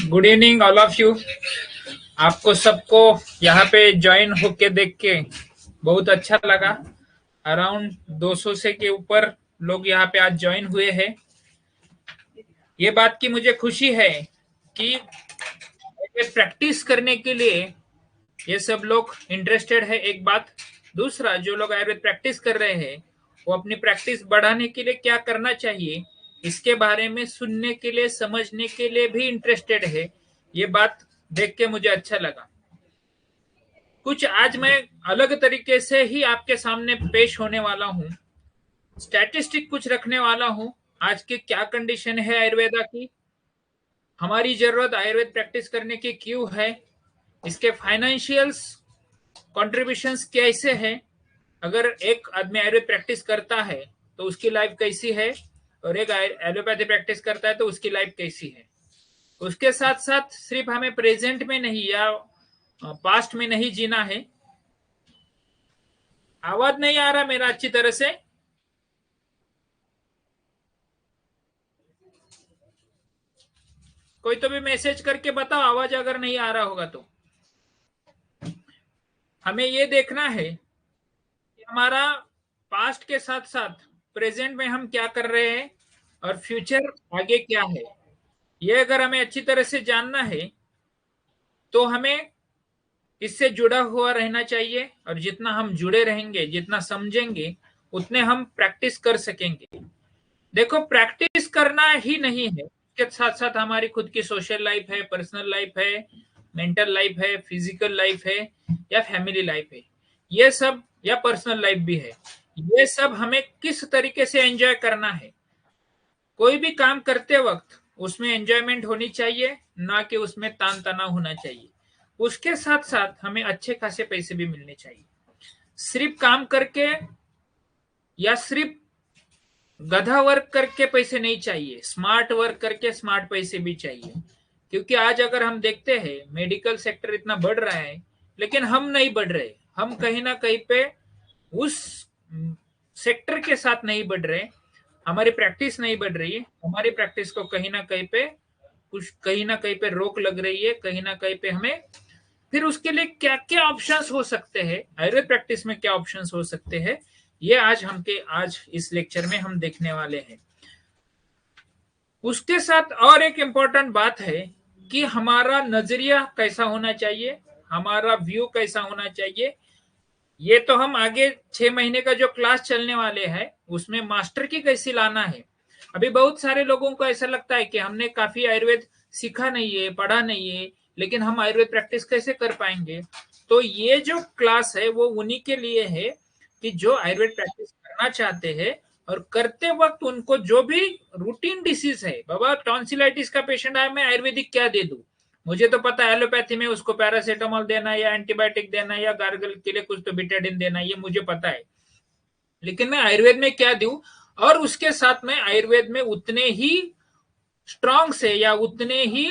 Good evening all of you. आपको सबको यहाँ पे ज्वाइन होके देख के बहुत अच्छा लगा। अराउंड 200 से के ऊपर लोग यहाँ पे आज ज्वाइन हुए हैं। ये बात की मुझे खुशी है कि प्रैक्टिस करने के लिए ये सब लोग इंटरेस्टेड है, एक बात। दूसरा, जो लोग आयुर्वेद प्रैक्टिस कर रहे हैं वो अपनी प्रैक्टिस बढ़ाने के लिए क्या करना चाहिए इसके बारे में सुनने के लिए, समझने के लिए भी इंटरेस्टेड है। ये बात देख के मुझे अच्छा लगा। कुछ आज मैं अलग तरीके से ही आपके सामने पेश होने वाला हूँ। स्टैटिस्टिक कुछ रखने वाला हूँ। आज की क्या कंडीशन है आयुर्वेदा की, हमारी जरूरत आयुर्वेद प्रैक्टिस करने की क्यों है, इसके फाइनेंशियल्स कंट्रीब्यूशंस कैसे हैं, अगर एक आदमी आयुर्वेद प्रैक्टिस करता है तो उसकी लाइफ कैसी है, और एक एलोपैथी प्रैक्टिस करता है तो उसकी लाइफ कैसी है। उसके साथ साथ सिर्फ हमें प्रेजेंट में नहीं या पास्ट में नहीं जीना है। आवाज नहीं आ रहा मेरा अच्छी तरह से? कोई तो भी मैसेज करके बताओ आवाज अगर नहीं आ रहा होगा तो। हमें ये देखना है कि हमारा पास्ट के साथ साथ प्रेजेंट में हम क्या कर रहे हैं और फ्यूचर आगे क्या है। ये अगर हमें अच्छी तरह से जानना है तो हमें इससे जुड़ा हुआ रहना चाहिए, और जितना हम जुड़े रहेंगे, जितना समझेंगे, उतने हम प्रैक्टिस कर सकेंगे। देखो, प्रैक्टिस करना ही नहीं है, इसके साथ साथ हमारी खुद की सोशल लाइफ है, पर्सनल लाइफ है, मेंटल लाइफ है, फिजिकल लाइफ है, या फैमिली लाइफ है, ये सब, या पर्सनल लाइफ भी है। ये सब हमें किस तरीके से एंजॉय करना है। कोई भी काम करते वक्त उसमें एंजॉयमेंट होनी चाहिए, ना कि उसमें तान तनाव होना चाहिए। उसके साथ साथ हमें अच्छे खासे पैसे भी मिलने चाहिए। सिर्फ काम करके या सिर्फ गधा वर्क करके पैसे नहीं चाहिए, स्मार्ट वर्क करके स्मार्ट पैसे भी चाहिए। क्योंकि आज अगर हम देखते हैं मेडिकल सेक्टर इतना बढ़ रहा है, लेकिन हम नहीं बढ़ रहे। हम कहीं ना कहीं पे उस सेक्टर के साथ नहीं बढ़ रहे। हमारी प्रैक्टिस नहीं बढ़ रही है। हमारी प्रैक्टिस को कहीं ना कहीं पे कुछ, कहीं ना कहीं पे रोक लग रही है। कहीं ना कहीं पे हमें फिर उसके लिए क्या क्या ऑप्शंस हो सकते हैं, आयुर्वेद प्रैक्टिस में क्या ऑप्शंस हो सकते हैं, ये आज इस लेक्चर में हम देखने वाले हैं। उसके साथ और एक इम्पोर्टेंट बात है कि हमारा नजरिया कैसा होना चाहिए, हमारा व्यू कैसा होना चाहिए। ये तो हम आगे 6 महीने का जो क्लास चलने वाले हैं उसमें मास्टर की कैसी लाना है। अभी बहुत सारे लोगों को ऐसा लगता है कि हमने काफी आयुर्वेद सीखा नहीं है, पढ़ा नहीं है, लेकिन हम आयुर्वेद प्रैक्टिस कैसे कर पाएंगे। तो ये जो क्लास है वो उन्हीं के लिए है कि जो आयुर्वेद प्रैक्टिस करना चाहते हैं, और करते वक्त उनको जो भी रूटीन डिसीज है, बाबा टॉन्सिलाइटिस का पेशेंट आया, मैं आयुर्वेदिक क्या दे दूं। मुझे तो पता है एलोपैथी में उसको पैरासीटामोल देना है, या एंटीबायोटिक देना है, या गार्गल के लिए कुछ तो बिटाडिन देना है, ये मुझे पता है। लेकिन मैं आयुर्वेद में क्या दूं, और उसके साथ में आयुर्वेद में उतने ही स्ट्रांग से या उतने ही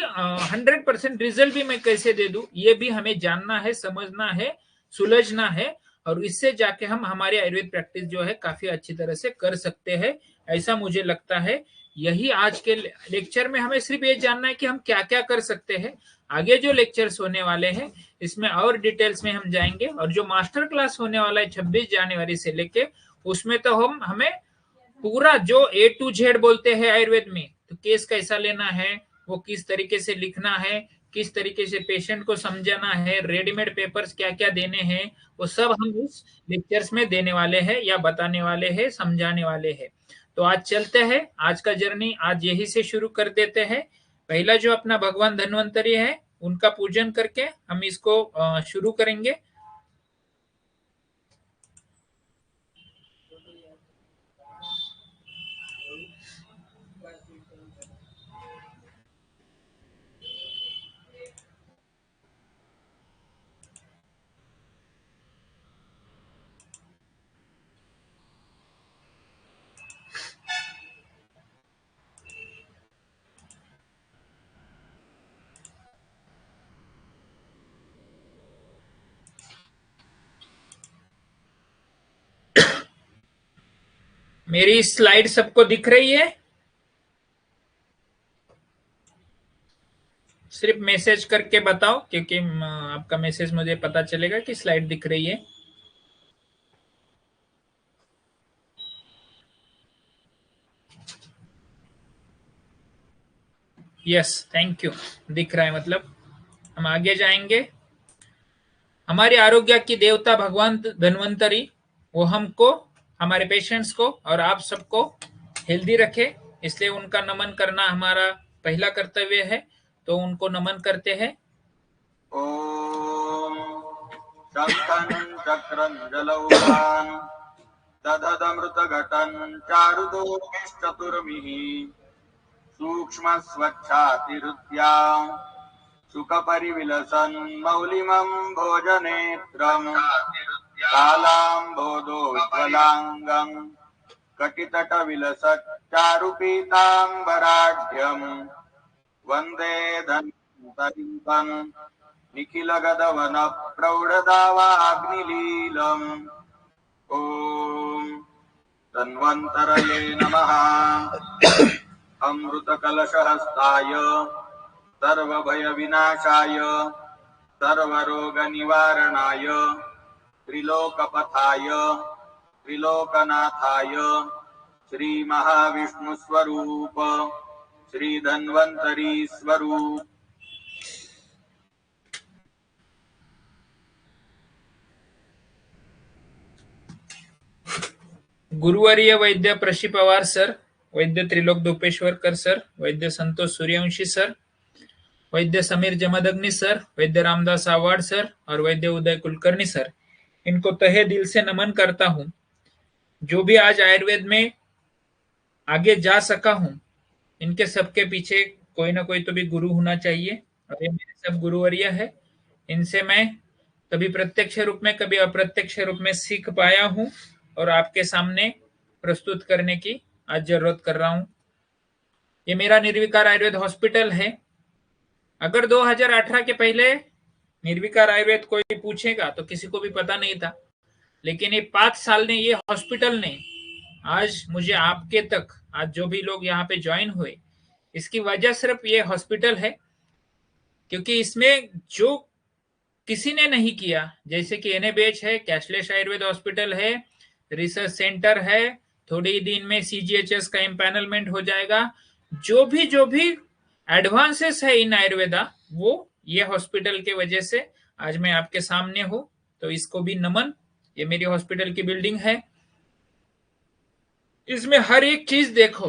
100% रिजल्ट भी मैं कैसे दे दूं, ये भी हमें जानना है, समझना है, सुलझना है। और इससे जाके हम हमारी आयुर्वेद प्रैक्टिस जो है काफी अच्छी तरह से कर सकते हैं, ऐसा मुझे लगता है। यही आज के लेक्चर में हमें सिर्फ ये जानना है कि हम क्या क्या कर सकते हैं। आगे जो लेक्चर्स होने वाले हैं इसमें और डिटेल्स में हम जाएंगे, और जो मास्टर क्लास होने वाला है 26 जनवरी से लेके, उसमें तो हम हमें पूरा जो A to Z बोलते हैं आयुर्वेद में, तो केस कैसा लेना है, वो किस तरीके से लिखना है, किस तरीके से पेशेंट को समझाना है, रेडीमेड पेपर्स क्या क्या देने हैं, वो सब हम इस लेक्चर्स में देने वाले हैं, या बताने वाले हैं, समझाने वाले हैं। तो आज चलते हैं, आज का जर्नी आज यही से शुरू कर देते हैं। पहला जो अपना भगवान धन्वंतरी है उनका पूजन करके हम इसको शुरू करेंगे। मेरी स्लाइड सबको दिख रही है? सिर्फ मैसेज करके बताओ, क्योंकि आपका मैसेज मुझे पता चलेगा कि स्लाइड दिख रही है। Yes, thank you. दिख रहा है, मतलब हम आगे जाएंगे। हमारे आरोग्य की देवता भगवान धन्वंतरी, वो हमको, हमारे पेशेंट्स को और आप सबको हेल्दी रखे, इसलिए उनका नमन करना हमारा पहला कर्तव्य है। तो उनको नमन करते हैं। ओम शंखं चक्रं जलौघान् दधदमृतघटं चारुदोषचतुर्मिः सूक्ष्म स्वच्छातिरुद्यां सुखपरिविलसन् मौलिमं भोजनेत्रं कालाम्बोदोज्ज्वलाङ्गं कटितटविलसच्चारुपीताम्बराढ्यं वन्दे धन्वन्तरिं निखिलगदवन प्रौढदावाग्निलीलम्। ॐ धन्वन्तरये नमः। अमृतकलशहस्ताय सर्वभयविनाशाय सर्वरोगनिवारणाय त्रिलोकपथाय त्रिलोकनाथाय श्रीमहाविष्णुस्वरूप श्रीधन्वन्तरी स्वरूप गुरुवर्य वैद्य प्रशी पवार सर, वैद्य त्रिलोक धोपेश्वरकर सर, वैद्य संतोष सूर्यवंशी सर, वैद्य समीर जमदग्नि सर, वैद्य रामदास आवाड़ सर और वैद्य उदय कुलकर्णी सर, इनको तहे दिल से नमन करता हूं। जो भी आज आयुर्वेद में आगे जा सका हूं, इनके सबके पीछे कोई ना कोई तो भी गुरु होना चाहिए, और ये मेरे सब गुरुवर्य है। इनसे मैं कभी प्रत्यक्ष रूप में कभी अप्रत्यक्ष रूप में सीख पाया हूं और आपके सामने प्रस्तुत करने की आज जरूरत कर रहा हूं। ये मेरा निर्विकार आयुर्वेद हॉस्पिटल है। अगर 2018 के पहले निर्विकार आयुर्वेद कोई पूछेगा तो किसी को भी पता नहीं था, लेकिन ये 5 साल ने, ये हॉस्पिटल ने आज मुझे आपके तक, आज जो भी लोग यहाँ पे ज्वाइन हुए, इसकी वजह सिर्फ ये हॉस्पिटल है, क्योंकि इसमें जो किसी ने नहीं किया, जैसे कि एनएबीएच है, कैशलेस आयुर्वेद हॉस्पिटल है, रिसर्च सेंटर है, थोड़ी दिन में सीजीएचएस का एम्पैनलमेंट हो जाएगा, जो भी एडवांसेस है इन आयुर्वेदा, वो ये हॉस्पिटल के वजह से आज मैं आपके सामने हूं। तो इसको भी नमन। ये मेरी हॉस्पिटल की बिल्डिंग है। इसमें हर एक चीज देखो,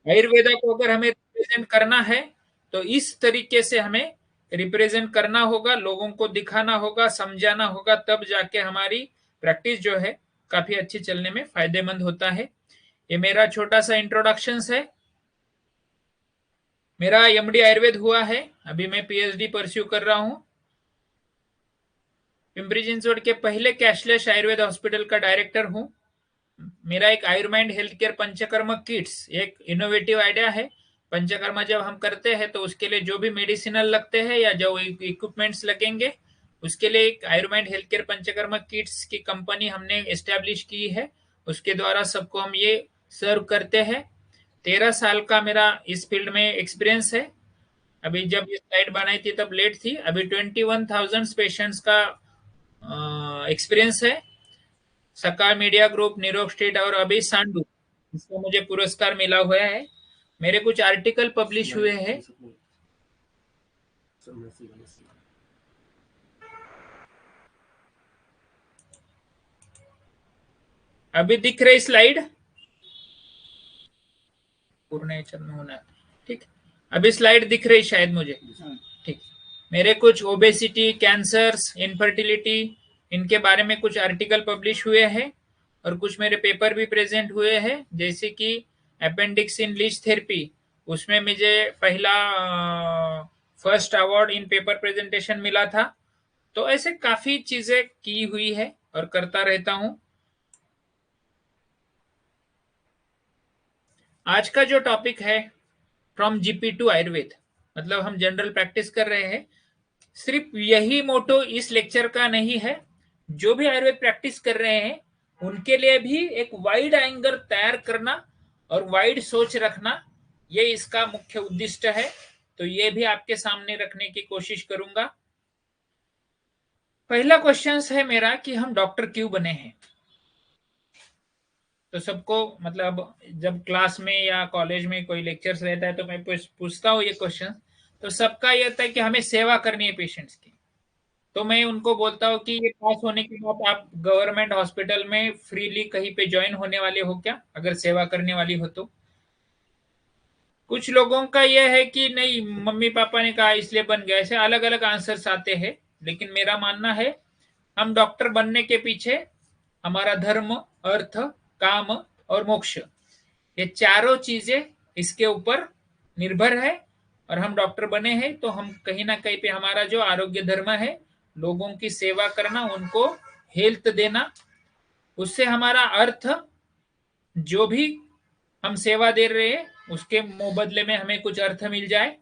आयुर्वेदा को अगर हमें रिप्रेजेंट करना है तो इस तरीके से हमें रिप्रेजेंट करना होगा, लोगों को दिखाना होगा, समझाना होगा, तब जाके हमारी प्रैक्टिस जो है काफी अच्छी चलने में फायदेमंद होता है। ये मेरा छोटा सा इंट्रोडक्शन है। मेरा एमडी आयुर्वेद हुआ है, अभी मैं पीएचडी परस्यू कर रहा हूं। पिंपरी चिंचवड के पहले कैशलेस आयुर्वेद हॉस्पिटल का डायरेक्टर हूं। मेरा एक आयुर्माइंड हेल्थ केयर पंचकर्म किट्स एक इनोवेटिव आइडिया है। पंचकर्मा जब हम करते हैं तो उसके लिए जो भी मेडिसिनल लगते हैं या जो इक्विपमेंट्स लगेंगे, उसके लिए एक आयुर्माइंड हेल्थ केयर पंचकर्मा किट्स की कंपनी हमने एस्टेब्लिश की है। उसके द्वारा सबको हम ये सर्व करते हैं। 13 साल का मेरा इस फील्ड में एक्सपीरियंस है। अभी जब ये स्लाइड बनाई थी तब लेट थी। अभी 21,000 पेशेंट्स का एक्सपीरियंस है। सका मीडिया ग्रुप, निरोग स्टेट और अभी सांडू, इसको मुझे पुरस्कार मिला हुआ है। मेरे कुछ आर्टिकल पब्लिश हुए हैं। अभी दिख रही स्लाइड? पूर्ण में होना है, ठीक। अभी स्लाइड दिख रही शायद मुझे, ठीक। मेरे कुछ ओबेसिटी, कैंसर्स, इनफर्टिलिटी, इनके बारे में कुछ आर्टिकल पब्लिश हुए हैं और कुछ मेरे पेपर भी प्रेजेंट हुए हैं, जैसे कि अपेंडिक्स इन लीच थेरेपी, उसमें मुझे पहला first award in paper presentation मिला था। तो ऐसे काफी चीजें की हुई है और करता रहता हूं। आज का जो टॉपिक है, फ्रॉम जीपी टू आयुर्वेद, मतलब हम जनरल प्रैक्टिस कर रहे हैं। सिर्फ यही मोटो इस लेक्चर का नहीं है। जो भी आयुर्वेद प्रैक्टिस कर रहे हैं, उनके लिए भी एक वाइड एंगल तैयार करना और वाइड सोच रखना, ये इसका मुख्य उद्देश्य है। तो ये भी आपके सामने रखने की कोशिश करूंगा। पहला क्वेश्चन है मेरा कि हम डॉक्टर क्यों बने हैं। तो सबको मतलब जब क्लास में या कॉलेज में कोई लेक्चर्स रहता है तो मैं पूछता हूँ ये क्वेश्चन, तो सबका ये होता है कि हमें सेवा करनी है पेशेंट्स की। तो मैं उनको बोलता हूँ कि ये पास होने के बाद आप गवर्नमेंट हॉस्पिटल में फ्रीली कहीं पे ज्वाइन होने वाले हो क्या, अगर सेवा करने वाली हो तो। कुछ लोगों का यह है कि नहीं, मम्मी पापा ने कहा इसलिए बन गया। ऐसे अलग अलग आंसर्स आते हैं, लेकिन मेरा मानना है हम डॉक्टर बनने के पीछे हमारा धर्म, अर्थ, काम और मोक्ष, ये चारों चीजें इसके ऊपर निर्भर है। और हम डॉक्टर बने हैं तो हम कहीं ना कहीं पे हमारा जो आरोग्य धर्म है, लोगों की सेवा करना, उनको हेल्थ देना, उससे हमारा अर्थ, जो भी हम सेवा दे रहे हैं उसके मुबदले में हमें कुछ अर्थ मिल जाए,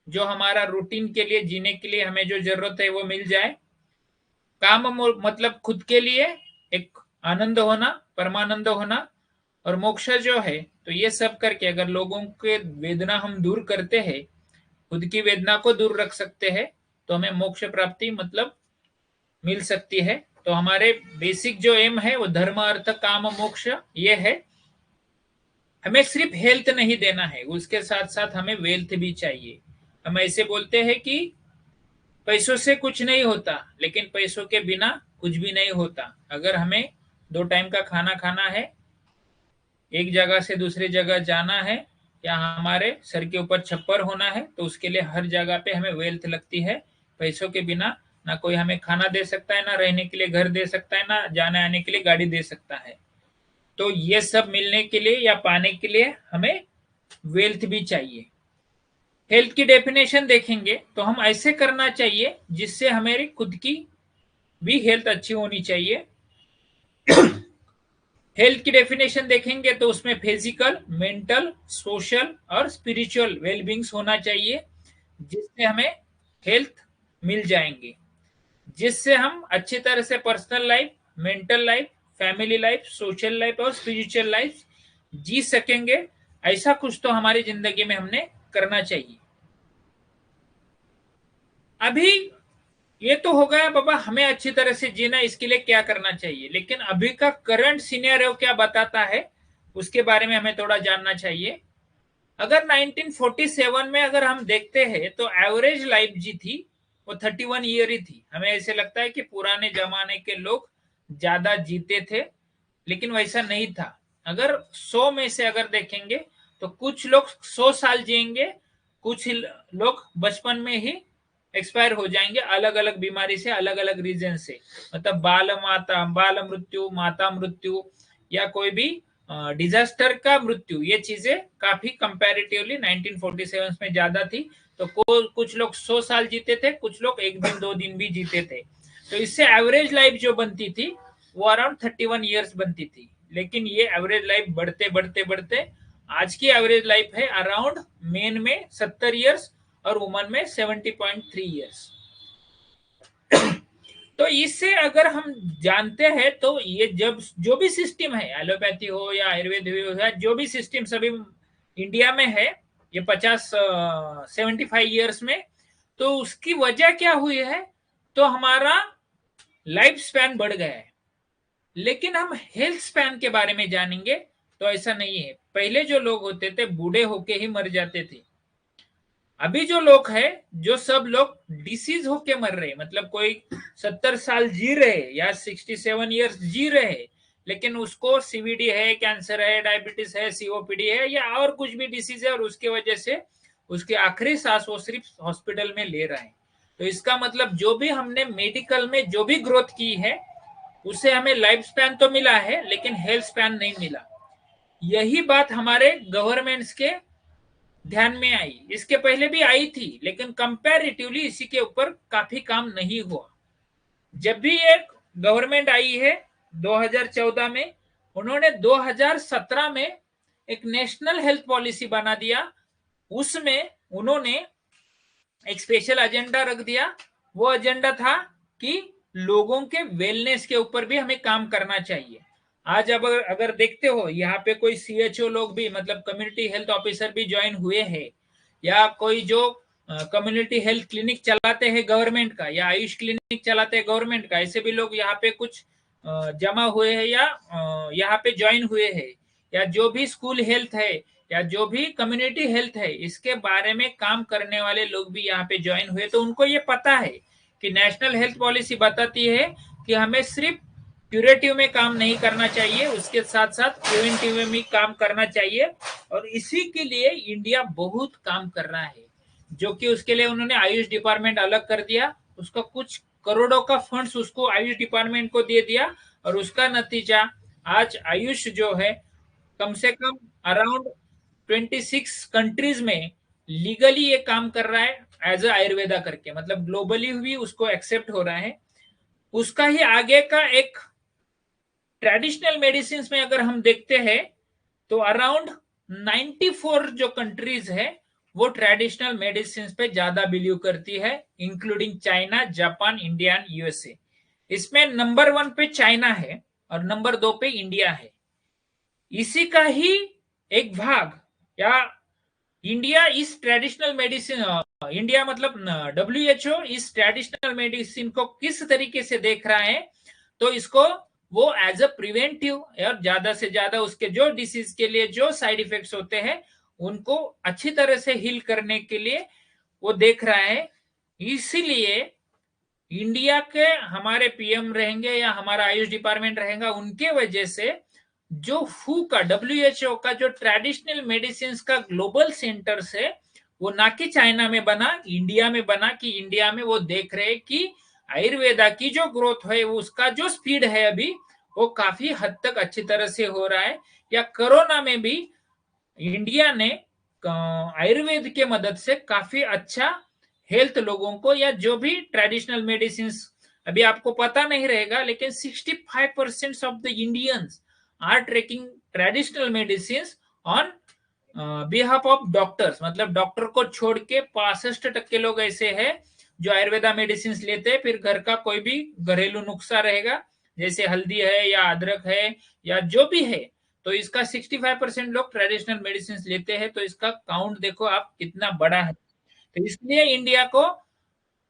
जो हमारा रूटीन के लिए जीने के लिए हमें जो जरूरत है वो मिल जाए। काम मतलब खुद के लिए एक आनंद होना, परमानंद होना। और मोक्ष जो है, तो ये सब करके अगर लोगों के वेदना हम दूर करते हैं, खुद की वेदना को दूर रख सकते हैं, तो हमें मोक्ष प्राप्ति मतलब मिल सकती है। तो हमारे बेसिक जो एम है वो धर्म, अर्थ, काम, मोक्ष ये है। हमें सिर्फ हेल्थ नहीं देना है, उसके साथ साथ हमें वेल्थ भी चाहिए। हम ऐसे बोलते हैं कि पैसों से कुछ नहीं होता, लेकिन पैसों के बिना कुछ भी नहीं होता। अगर हमें 2 टाइम का खाना खाना है, एक जगह से दूसरी जगह जाना है, या हमारे सर के ऊपर छप्पर होना है, तो उसके लिए हर जगह पे हमें वेल्थ लगती है। पैसों के बिना ना कोई हमें खाना दे सकता है, ना रहने के लिए घर दे सकता है, ना जाने आने के लिए गाड़ी दे सकता है। तो ये सब मिलने के लिए या पाने के लिए हमें वेल्थ भी चाहिए। हेल्थ की डेफिनेशन देखेंगे तो हम ऐसे करना चाहिए जिससे हमारी खुद की भी हेल्थ अच्छी होनी चाहिए। हेल्थ की डेफिनेशन देखेंगे तो उसमें फिजिकल, मेंटल, सोशल और स्पिरिचुअल वेलबींग्स होना चाहिए, जिससे हमें हेल्थ मिल जाएंगे, जिससे हम अच्छी तरह से personal life, mental life, family life, social life और स्पिरिचुअल लाइफ जी सकेंगे। ऐसा कुछ तो हमारी जिंदगी में हमने करना चाहिए। अभी ये तो हो गया बाबा, हमें अच्छी तरह से जीना, इसके लिए क्या करना चाहिए। लेकिन अभी का करंट सिनेरियो क्या बताता है, उसके बारे में हमें थोड़ा जानना चाहिए। अगर 1947 में अगर हम देखते हैं तो एवरेज लाइफ जी थी वो 31 ईयर ही थी। हमें ऐसे लगता है कि पुराने जमाने के लोग ज्यादा जीते थे, लेकिन वैसा नहीं था। अगर 100 में से अगर देखेंगे तो कुछ लोग 100 साल जिएंगे, कुछ लोग बचपन में ही एक्सपायर हो जाएंगे, अलग अलग बीमारी से, अलग अलग रीजन से। मतलब बाल मृत्यु, माता मृत्यु, या कोई भी डिजास्टर का मृत्यु, ये चीजें काफी कंपैरेटिवली 1947 में ज्यादा थी। तो कुछ लोग 100 साल जीते थे, कुछ लोग 1 दिन 2 दिन भी जीते थे। तो इससे एवरेज लाइफ जो बनती थी वो अराउंड 31 ईयर्स बनती थी। लेकिन ये एवरेज लाइफ बढ़ते बढ़ते बढ़ते आज की एवरेज लाइफ है अराउंड मेन में 70 ईयर्स और वुमन में 70.3 ईयर्स। तो इससे अगर हम जानते हैं तो ये जब जो भी सिस्टम है, एलोपैथी हो या आयुर्वेद हो या जो भी सिस्टम सभी इंडिया में है, ये 75 ईयर्स में, तो उसकी वजह क्या हुई है, तो हमारा लाइफ स्पैन बढ़ गया है। लेकिन हम हेल्थ स्पैन के बारे में जानेंगे तो ऐसा नहीं है। पहले जो लोग होते थे बूढ़े होके ही मर जाते थे। अभी जो लोग हैं, जो सब लोग डिसीज होके मर रहे, मतलब कोई 70 साल जी रहे या 67 ईयर्स जी रहे, लेकिन उसको सीवीडी है, कैंसर है, डायबिटीज है, सीओपीडी है या और कुछ भी डिसीज है, और उसकी वजह से उसके आखिरी सांस वो सिर्फ हॉस्पिटल में ले रहा है। तो इसका मतलब जो भी हमने मेडिकल में जो भी ग्रोथ की है, उससे हमें लाइफ स्पैन तो मिला है, लेकिन हेल्थ स्पैन नहीं मिला। यही बात हमारे गवर्नमेंट्स के ध्यान में आई। इसके पहले भी आई थी, लेकिन कंपैरेटिवली इसी के ऊपर काफी काम नहीं हुआ। जब भी एक गवर्नमेंट आई है 2014 में, उन्होंने 2017 में एक नेशनल हेल्थ पॉलिसी बना दिया। उसमें उन्होंने एक स्पेशल एजेंडा रख दिया। वो एजेंडा था कि लोगों के वेलनेस के ऊपर भी हमें काम करना चाहिए। आज अब अगर देखते हो यहाँ पे कोई CHO लोग भी मतलब कम्युनिटी हेल्थ ऑफिसर भी ज्वाइन हुए हैं, या कोई जो कम्युनिटी हेल्थ क्लिनिक चलाते हैं गवर्नमेंट का, या आयुष क्लिनिक चलाते हैं गवर्नमेंट का, ऐसे भी लोग यहाँ पे कुछ जमा हुए हैं या यहाँ पे ज्वाइन हुए हैं, या जो भी स्कूल हेल्थ है या जो भी कम्युनिटी हेल्थ है इसके बारे में काम करने वाले लोग भी यहाँ पे ज्वाइन हुए। तो उनको ये पता है कि नेशनल हेल्थ पॉलिसी बताती है कि हमें सिर्फ क्यूरेटिव में काम नहीं करना चाहिए, उसके साथ साथ प्रिवेंटिव में भी काम करना चाहिए। और इसी के लिए इंडिया बहुत काम कर रहा है, जो कि उसके लिए उन्होंने आयुष डिपार्टमेंट अलग कर दिया, उसका कुछ करोड़ों का फंड्स उसको आयुष डिपार्टमेंट को दे दिया, और उसका नतीजा आज आयुष जो है कम से कम अराउंड 26 कंट्रीज में लीगली ये काम कर रहा है एज अ आयुर्वेदा करके, मतलब ग्लोबली भी उसको एक्सेप्ट हो रहा है। उसका ही आगे का एक ट्रेडिशनल मेडिसिन में अगर हम देखते हैं तो अराउंड 94 जो कंट्रीज है वो ट्रेडिशनल मेडिसिन पे ज्यादा बिलीव करती है, including China, Japan, India and USA। इसमें नंबर 1 पे चाइना है और नंबर 2 पे इंडिया है। इसी का ही एक भाग, या इंडिया इस ट्रेडिशनल मेडिसिन, इंडिया मतलब WHO इस ट्रेडिशनल मेडिसिन को किस तरीके से देख रहा है, तो इसको वो एज अ प्रिवेंटिव और ज्यादा से ज्यादा उसके जो डिसीज के लिए जो साइड इफेक्ट्स होते हैं उनको अच्छी तरह से हील करने के लिए वो देख रहा है। इसीलिए इंडिया के हमारे PM रहेंगे या हमारा आयुष डिपार्टमेंट रहेगा, उनके वजह से जो WHO का WHO का जो ट्रेडिशनल मेडिसिन का ग्लोबल सेंटर है वो ना कि चाइना में बना, इंडिया में बना, कि इंडिया में वो देख रहे कि आयुर्वेदा की जो ग्रोथ है उसका जो स्पीड है अभी वो काफी हद तक अच्छी तरह से हो रहा है। या कोरोना में भी इंडिया ने आयुर्वेद के मदद से काफी अच्छा हेल्थ लोगों को, या जो भी ट्रेडिशनल मेडिसिन, अभी आपको पता नहीं रहेगा लेकिन 65% of the Indians are trekking traditional medicine on behalf of doctors, मतलब डॉक्टर को छोड़ के 65% लोग ऐसे हैं जो आयुर्वेदा मेडिसिन लेते हैं। फिर घर का कोई भी घरेलू नुस्खा रहेगा जैसे हल्दी है या अदरक है या जो भी है, तो इसका 65% लोग ट्रेडिशनल मेडिसिन लेते हैं। तो इसका काउंट देखो आप कितना बड़ा है। तो इसलिए इंडिया को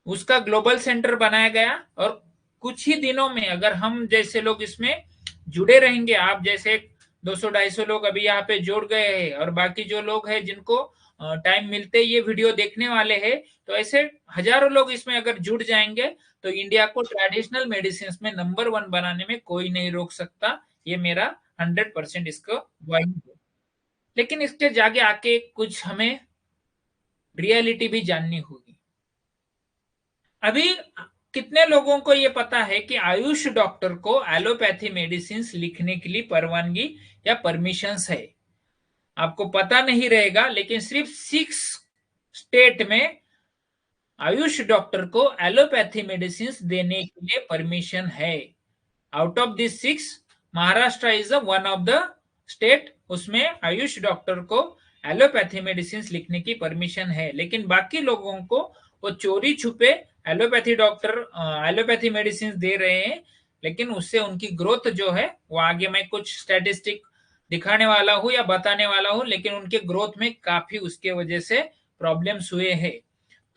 उसका ग्लोबल सेंटर बनाया गया, और कुछ ही दिनों में अगर हम जैसे लोग इसमें जुड़े रहेंगे, आप जैसे 200-250 लोग अभी यहाँ पे जुड़ गए हैं, और बाकी जो लोग हैं जिनको टाइम मिलते ये वीडियो देखने वाले हैं, तो ऐसे हजारों लोग इसमें अगर जुड़ जाएंगे तो इंडिया को ट्रेडिशनल मेडिसिन में नंबर 1 बनाने में कोई नहीं रोक सकता। ये मेरा 100% इसको वाइड है। लेकिन इसके जागे आके कुछ हमें रियलिटी भी जाननी होगी। अभी कितने लोगों को ये पता है कि आयुष डॉक्टर को एलोपैथी मेडिसिन लिखने के लिए परवानगी या परमिशंस है? आपको पता नहीं रहेगा, लेकिन सिर्फ 6 स्टेट में आयुष डॉक्टर को एलोपैथी मेडिसिन देने के लिए परमिशन है। Out of this 6 Maharashtra is one of the state, उसमें आयुष डॉक्टर को एलोपैथी मेडिसिन लिखने की परमिशन है। लेकिन बाकी लोगों को वो चोरी छुपे एलोपैथी डॉक्टर एलोपैथी मेडिसिन दे रहे हैं, लेकिन उससे उनकी ग्रोथ जो है वो आगे मैं कुछ स्टैटिस्टिक दिखाने वाला हूं या बताने वाला हूं, लेकिन उनके ग्रोथ में काफी उसके वजह से प्रॉब्लम्स हुए हैं।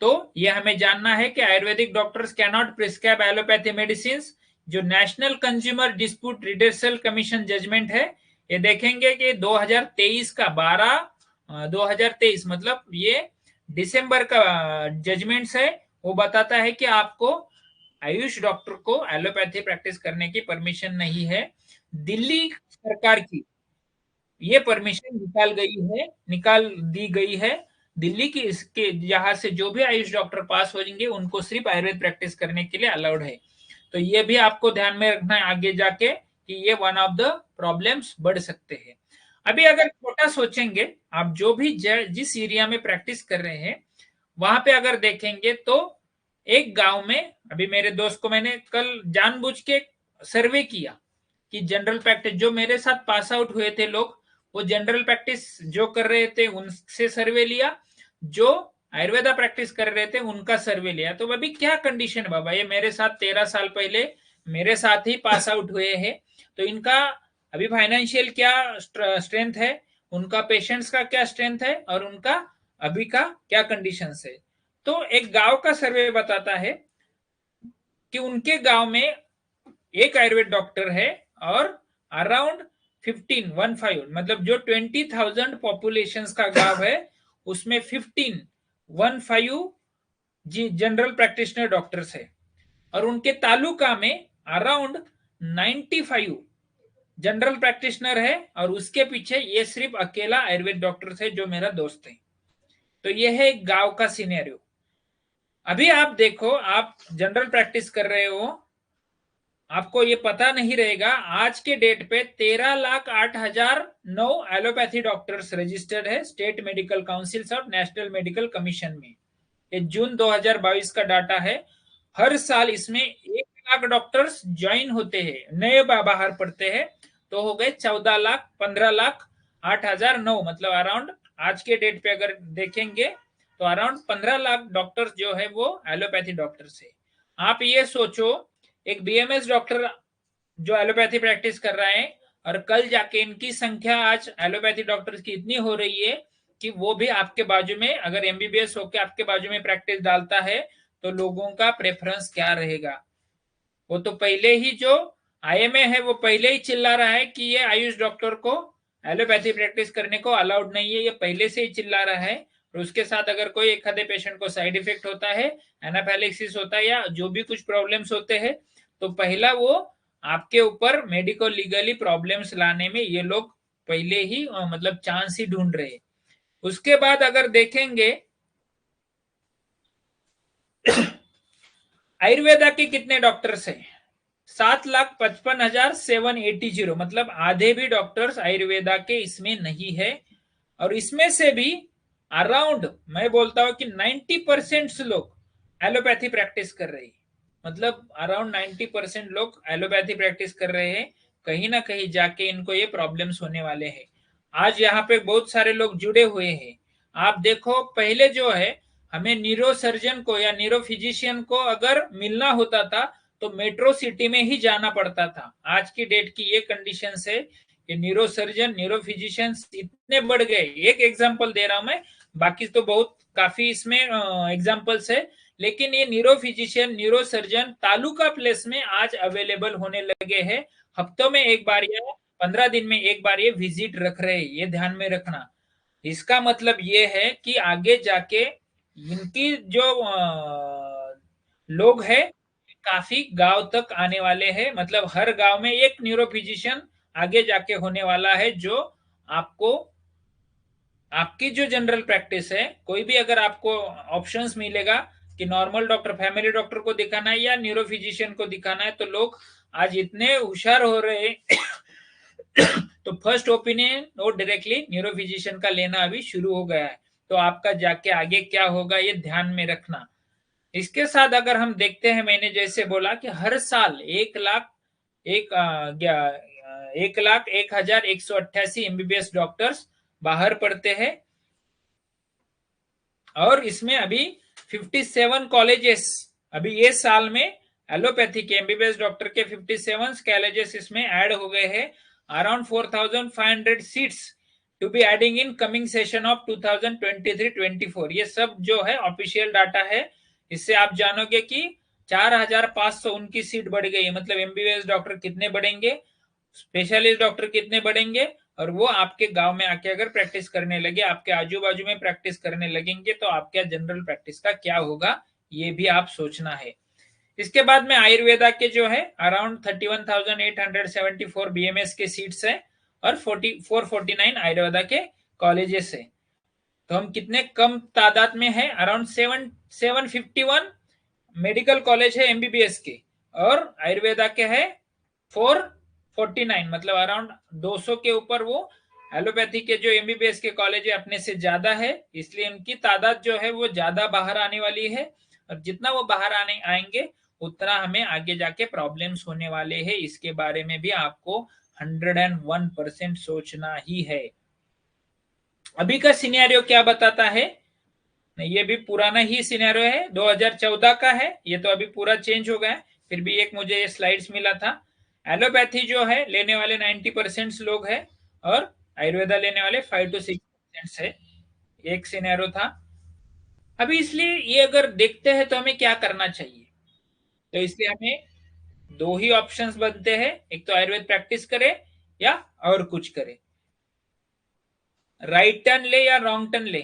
तो ये हमें जानना है कि Ayurvedic doctors cannot prescribe allopathy medicine. जो national consumer dispute redressal commission judgement है, ये देखेंगे कि 2023 का 2023 मतलब ये दिसंबर का जजमेंट है, वो बताता है कि आपको आयुष डॉक्टर को एलोपैथी प्रैक्टिस करने की परमिशन नहीं है। दिल्ली सरकार की ये परमिशन निकाल दी गई है। दिल्ली की इसके यहाँ से जो भी आयुष डॉक्टर पास हो जाएंगे उनको सिर्फ आयुर्वेद प्रैक्टिस करने के लिए अलाउड है। तो ये भी आपको ध्यान में रखना है आगे जाके कि ये वन ऑफ द प्रॉब्लम्स बढ़ सकते हैं। अभी अगर छोटा सोचेंगे, आप जो भी जिस एरिया में प्रैक्टिस कर रहे हैं वहां पे अगर देखेंगे तो एक गांव में, अभी मेरे दोस्त को मैंने कल जानबूझ के सर्वे किया कि जनरल प्रैक्टिस जो मेरे साथ पास आउट हुए थे लोग, वो जनरल प्रैक्टिस जो कर रहे थे उनसे सर्वे लिया, जो आयुर्वेदा प्रैक्टिस कर रहे थे उनका सर्वे लिया। तो अभी क्या कंडीशन है बाबा, ये मेरे साथ 13 साल पहले मेरे साथ ही पास आउट हुए हैं, तो इनका अभी फाइनेंशियल क्या स्ट्रेंथ है, उनका पेशेंट्स का क्या स्ट्रेंथ है, और उनका अभी का क्या कंडीशंस है। तो एक गांव का सर्वे बताता है कि उनके गांव में एक आयुर्वेद डॉक्टर है और अराउंड 15 मतलब जो 20,000 पॉपुलेशन का गांव है उसमें 15 जी जनरल प्रैक्टिशनर डॉक्टर्स है, और उनके तालुका में अराउंड 95 जनरल प्रैक्टिशनर है, और उसके पीछे ये सिर्फ अकेला आयुर्वेद डॉक्टर है जो मेरा दोस्त है। तो ये है एक गांव का सिनेरियो। अभी आप देखो, आप जनरल प्रैक्टिस कर रहे हो, आपको ये पता नहीं रहेगा आज के डेट पे 13,08,009 एलोपैथी डॉक्टर्स रजिस्टर्ड है स्टेट मेडिकल काउंसिल और नेशनल मेडिकल कमीशन में। ये जून 2022 का डाटा है। हर साल इसमें 1 लाख डॉक्टर्स ज्वाइन होते हैं, नए बाहर पड़ते हैं, तो हो गए 14 लाख 15 लाख 8,009, मतलब अराउंड आज के डेट पे अगर देखेंगे तो अराउंड 15 लाख डॉक्टर्स जो है वो एलोपैथी डॉक्टर्स है। आप ये सोचो, एक बीएमएस डॉक्टर जो एलोपैथी प्रैक्टिस कर रहा है, और कल जाके इनकी संख्या आज एलोपैथी डॉक्टर्स की इतनी हो रही है कि वो भी आपके बाजू में, अगर एमबीबीएस होके आपके बाजू में प्रैक्टिस डालता है तो लोगों का प्रेफरेंस क्या रहेगा। वो तो पहले ही जो आईएमए है वो पहले ही चिल्ला रहा है कि ये आयुष डॉक्टर को एलोपैथी प्रैक्टिस करने को अलाउड नहीं है, ये पहले से ही चिल्ला रहा है। और उसके साथ अगर कोई एक आधे पेशेंट को साइड इफेक्ट होता है, एनाफिलैक्सिस होता है, या जो भी कुछ प्रॉब्लम्स होते हैं, तो पहला वो आपके ऊपर मेडिकल लीगली प्रॉब्लम्स लाने में ये लोग पहले ही मतलब चांस ही ढूंढ रहे हैं। उसके बाद अगर देखेंगे आयुर्वेदा के कितने डॉक्टर्स हैं, 7,55,780, मतलब आधे भी डॉक्टर्स आयुर्वेदा के इसमें नहीं है। और इसमें से भी अराउंड, मैं बोलता हूं कि 90% लोग एलोपैथी प्रैक्टिस कर रहे हैं, मतलब अराउंड 90% लोग एलोपैथी प्रैक्टिस कर रहे हैं। कहीं ना कहीं जाके इनको ये प्रॉब्लम्स होने वाले हैं। आज यहाँ पे बहुत सारे लोग जुड़े हुए हैं। आप देखो, पहले जो है हमें न्यूरो सर्जन को या न्यूरो फिजिशियन को अगर मिलना होता था तो मेट्रो सिटी में ही जाना पड़ता था। आज की डेट की ये कंडीशन है कि न्यूरो सर्जन, न्यूरो फिजिशियंस इतने बढ़ गए। एक एग्जांपल दे रहा हूं मैं, बाकी तो बहुत काफी इसमें एग्जांपल्स है, लेकिन ये neuro physician, neuro surgeon taluka place में आज अवेलेबल होने लगे हैं। हफ्तों में एक बार या 15 दिन में एक बार ये विजिट रख रहे हैं, ये ध्यान में रखना। इसका मतलब ये है कि आगे जाके इनकी जो लोग हैं काफी गांव तक आने वाले हैं, मतलब हर गांव में एक न्यूरो फिजिशियन आगे जाके होने वाला है, जो आपको आपकी जो जनरल प्रैक्टिस है, कोई भी अगर आपको ऑप्शंस मिलेगा कि नॉर्मल डॉक्टर, फैमिली डॉक्टर को दिखाना है या न्यूरो फिजिशियन को दिखाना है, तो लोग आज इतने होशियार हो रहे हैं तो फर्स्ट ओपिनियन वो डायरेक्टली न्यूरो फिजिशियन का लेना अभी शुरू हो गया है। तो आपका जाके आगे क्या होगा ये ध्यान में रखना। इसके साथ अगर हम देखते हैं, मैंने जैसे बोला कि हर साल 1,01,1,01,188 एमबीबीएस डॉक्टर्स बाहर पढ़ते हैं, और इसमें अभी 57 कॉलेजेस, अभी ये साल में एलोपैथी के एमबीबीएस डॉक्टर के 57 कॉलेजेस इसमें ऐड हो गए हैं। Around 4,500 seats to be adding in coming session of 2023-24। ये सब जो है ऑफिशियल डाटा है। इससे आप जानोगे कि 4,500 उनकी सीट बढ़ गई, मतलब एमबीबीएस डॉक्टर कितने बढ़ेंगे, स्पेशलिस्ट डॉक्टर कितने बढ़ेंगे, और वो आपके गांव में आके अगर प्रैक्टिस करने लगे, आपके आजू बाजू में प्रैक्टिस करने लगेंगे, तो आपके जनरल प्रैक्टिस का क्या होगा ये भी आप सोचना है। इसके बाद में आयुर्वेदा के जो है अराउंड 31,874 बीएमएस के सीट्स है, और 449 आयुर्वेदा के कॉलेजेस है। तो हम कितने कम तादाद में है, अराउंड 751 मेडिकल कॉलेज है एमबीबीएस के, और आयुर्वेदा के है 449, मतलब अराउंड 200 के ऊपर वो एलोपैथी के जो एमबीबीएस के कॉलेज है अपने से ज्यादा है, इसलिए उनकी तादाद जो है वो ज्यादा बाहर आने वाली है। और जितना वो बाहर आएंगे उतना हमें आगे जाके प्रॉब्लम्स होने वाले हैं। इसके बारे में भी आपको 101% सोचना ही है। अभी का सिनेरियो क्या बताता है, ये भी पुराना ही सिनेरियो है, 2014 का है, ये तो अभी पूरा चेंज हो गया है। फिर भी एक मुझे ये स्लाइड्स मिला था एलोपैथी जो है लेने वाले 90% लोग हैं और आयुर्वेदा लेने वाले 5 to 6% है। एक सिनेरियो था। अभी इसलिए ये अगर देखते हैं तो हमें क्या करना चाहिए, तो इसलिए हमें दो ही ऑप्शंस बनते हैं, एक तो आयुर्वेद प्रैक्टिस करे या और कुछ करे। राइट टर्न ले या रॉन्ग टर्न ले।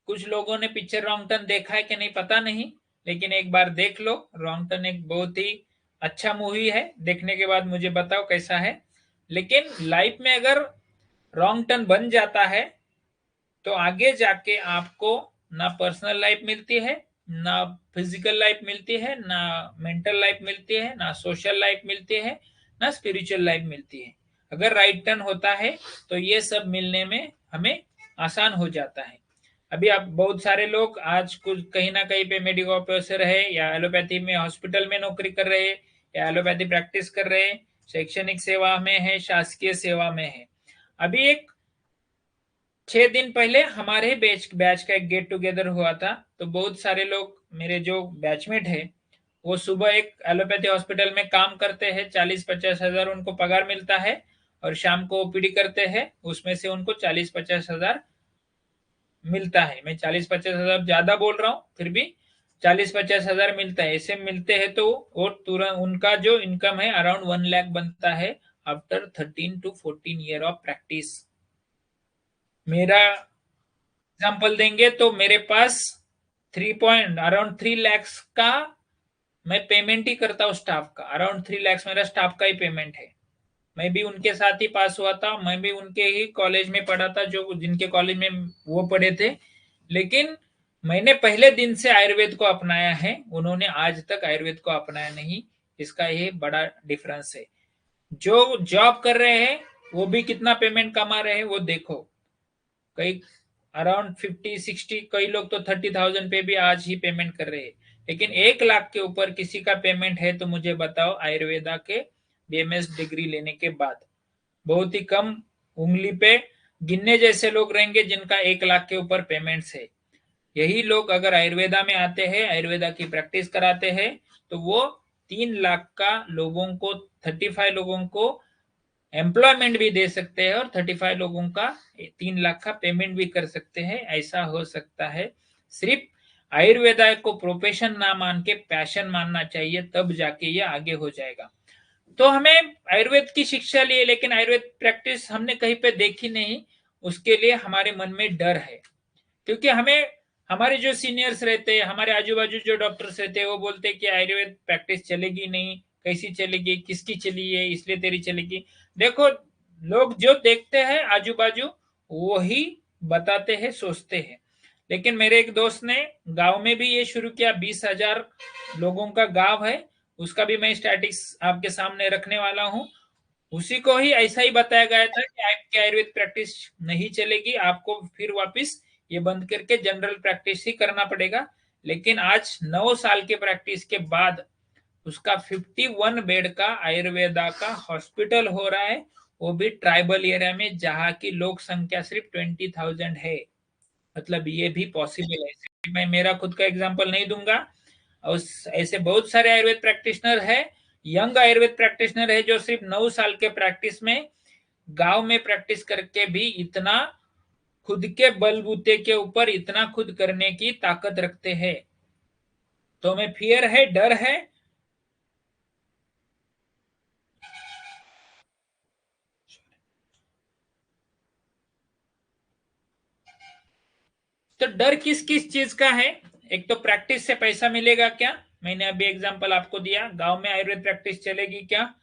कुछ लोगों ने पिक्चर रॉन्ग टर्न देखा है कि नहीं पता नहीं, लेकिन एक बार देख लो। रॉन्ग टर्न एक बहुत ही अच्छा मूवी है, देखने के बाद मुझे बताओ कैसा है। लेकिन लाइफ में अगर रॉन्ग टर्न बन जाता है तो आगे जाके आपको ना पर्सनल लाइफ मिलती है, ना फिजिकल लाइफ मिलती है, ना मेंटल लाइफ मिलती है, ना सोशल लाइफ मिलती है, ना स्पिरिचुअल लाइफ मिलती है। अगर राइट टर्न होता है तो ये सब मिलने में हमें आसान हो जाता है। अभी आप बहुत सारे लोग आज कुछ कहीं ना कहीं पे मेडिकल ऑफिसर है या एलोपैथी में हॉस्पिटल में नौकरी कर रहे हैं या एलोपैथी प्रैक्टिस कर रहे हैं, शैक्षणिक सेवा में है, शासकीय सेवा में है। अभी एक 6 दिन पहले हमारे बैच का एक गेट टुगेदर हुआ था, तो बहुत सारे लोग मेरे जो बैचमेट है वो सुबह एक एलोपैथी हॉस्पिटल में काम करते हैं, 40-50 हजार उनको पगार मिलता है, और शाम को ओपीडी करते हैं, उसमें से उनको 40-50 हजार मिलता है। मैं 40-50 हजार ज्यादा बोल रहा हूँ, फिर भी 40-50 हजार मिलता है। ऐसे मिलते हैं तो वो तुरंत उनका जो इनकम है अराउंड 1 लाख बनता है after 13 to 14 year of practice. मेरा एग्जाम्पल देंगे तो मेरे पास अराउंड 3 lakhs का मैं पेमेंट ही करता हूँ स्टाफ का। अराउंड 3 lakhs मेरा स्टाफ का ही पेमेंट है। मैं भी उनके साथ ही पास हुआ था, मैं भी उनके ही कॉलेज में पढ़ा था जो जिनके कॉलेज में वो पढ़े थे। लेकिन मैंने पहले दिन से आयुर्वेद को अपनाया है, उन्होंने आज तक आयुर्वेद को अपनाया नहीं। इसका ये बड़ा डिफरेंस है। जो जॉब कर रहे हैं वो भी कितना पेमेंट कमा रहे हैं वो देखो। कई अराउंड 50-60, कई लोग तो 30,000 पे भी आज ही पेमेंट कर रहे हैं। लेकिन 1 लाख के ऊपर किसी का पेमेंट है तो मुझे बताओ आयुर्वेदा के बीएमएस डिग्री लेने के बाद। बहुत ही कम उंगली पे गिनने जैसे लोग रहेंगे जिनका 1 लाख के ऊपर पेमेंट्स है। यही लोग अगर आयुर्वेदा में आते हैं, आयुर्वेदा की प्रैक्टिस कराते हैं, तो वो 3 लाख का लोगों को 35 लोगों को एम्प्लॉयमेंट भी दे सकते हैं और 35 लोगों का 3 लाख का पेमेंट भी कर सकते हैं। ऐसा हो सकता है। सिर्फ आयुर्वेदा को प्रोफेशन ना मान के पैशन मानना चाहिए, तब जाके ये आगे हो जाएगा। तो हमें आयुर्वेद की शिक्षा लिए, लेकिन आयुर्वेद प्रैक्टिस हमने कहीं पे देखी नहीं, उसके लिए हमारे मन में डर है। क्योंकि हमें हमारे जो सीनियर्स रहते हैं, हमारे आजू बाजू जो डॉक्टर्स रहते हैं, वो बोलते हैं कि आयुर्वेद प्रैक्टिस चलेगी नहीं, कैसी चलेगी, किसकी चली है, इसलिए तेरी चलेगी। देखो, लोग जो देखते हैं आजू बाजू वही बताते हैं, सोचते हैं। लेकिन मेरे एक दोस्त ने गांव में भी ये शुरू किया, 20,000 लोगों का गांव है, उसका भी मैं स्टैटिक्स आपके सामने रखने वाला हूँ। उसी को ही ऐसा ही बताया गया था कि आपकी आयुर्वेद प्रैक्टिस नहीं चलेगी, आपको फिर वापस ये बंद करके जनरल प्रैक्टिस ही करना पड़ेगा। लेकिन आज 9 साल के प्रैक्टिस के बाद उसका 51 बेड का आयुर्वेदा का हॉस्पिटल हो रहा है, वो भी ट्राइबल एरिया में जहाँ की लोक संख्या सिर्फ 20,000 है। मतलब ये भी पॉसिबल है। मैं मेरा खुद का एग्जांपल नहीं दूंगा, और ऐसे बहुत सारे आयुर्वेद प्रैक्टिशनर है, यंग आयुर्वेद प्रैक्टिशनर है जो सिर्फ 9 साल के प्रैक्टिस में गांव में प्रैक्टिस करके भी इतना खुद के बलबूते के ऊपर इतना खुद करने की ताकत रखते हैं। तो हमें फियर है, डर है। तो डर किस किस चीज का है? एक तो प्रैक्टिस से पैसा मिलेगा क्या, मैंने अभी एग्जांपल आपको दिया। गांव में आयुर्वेद प्रैक्टिस चलेगी क्या?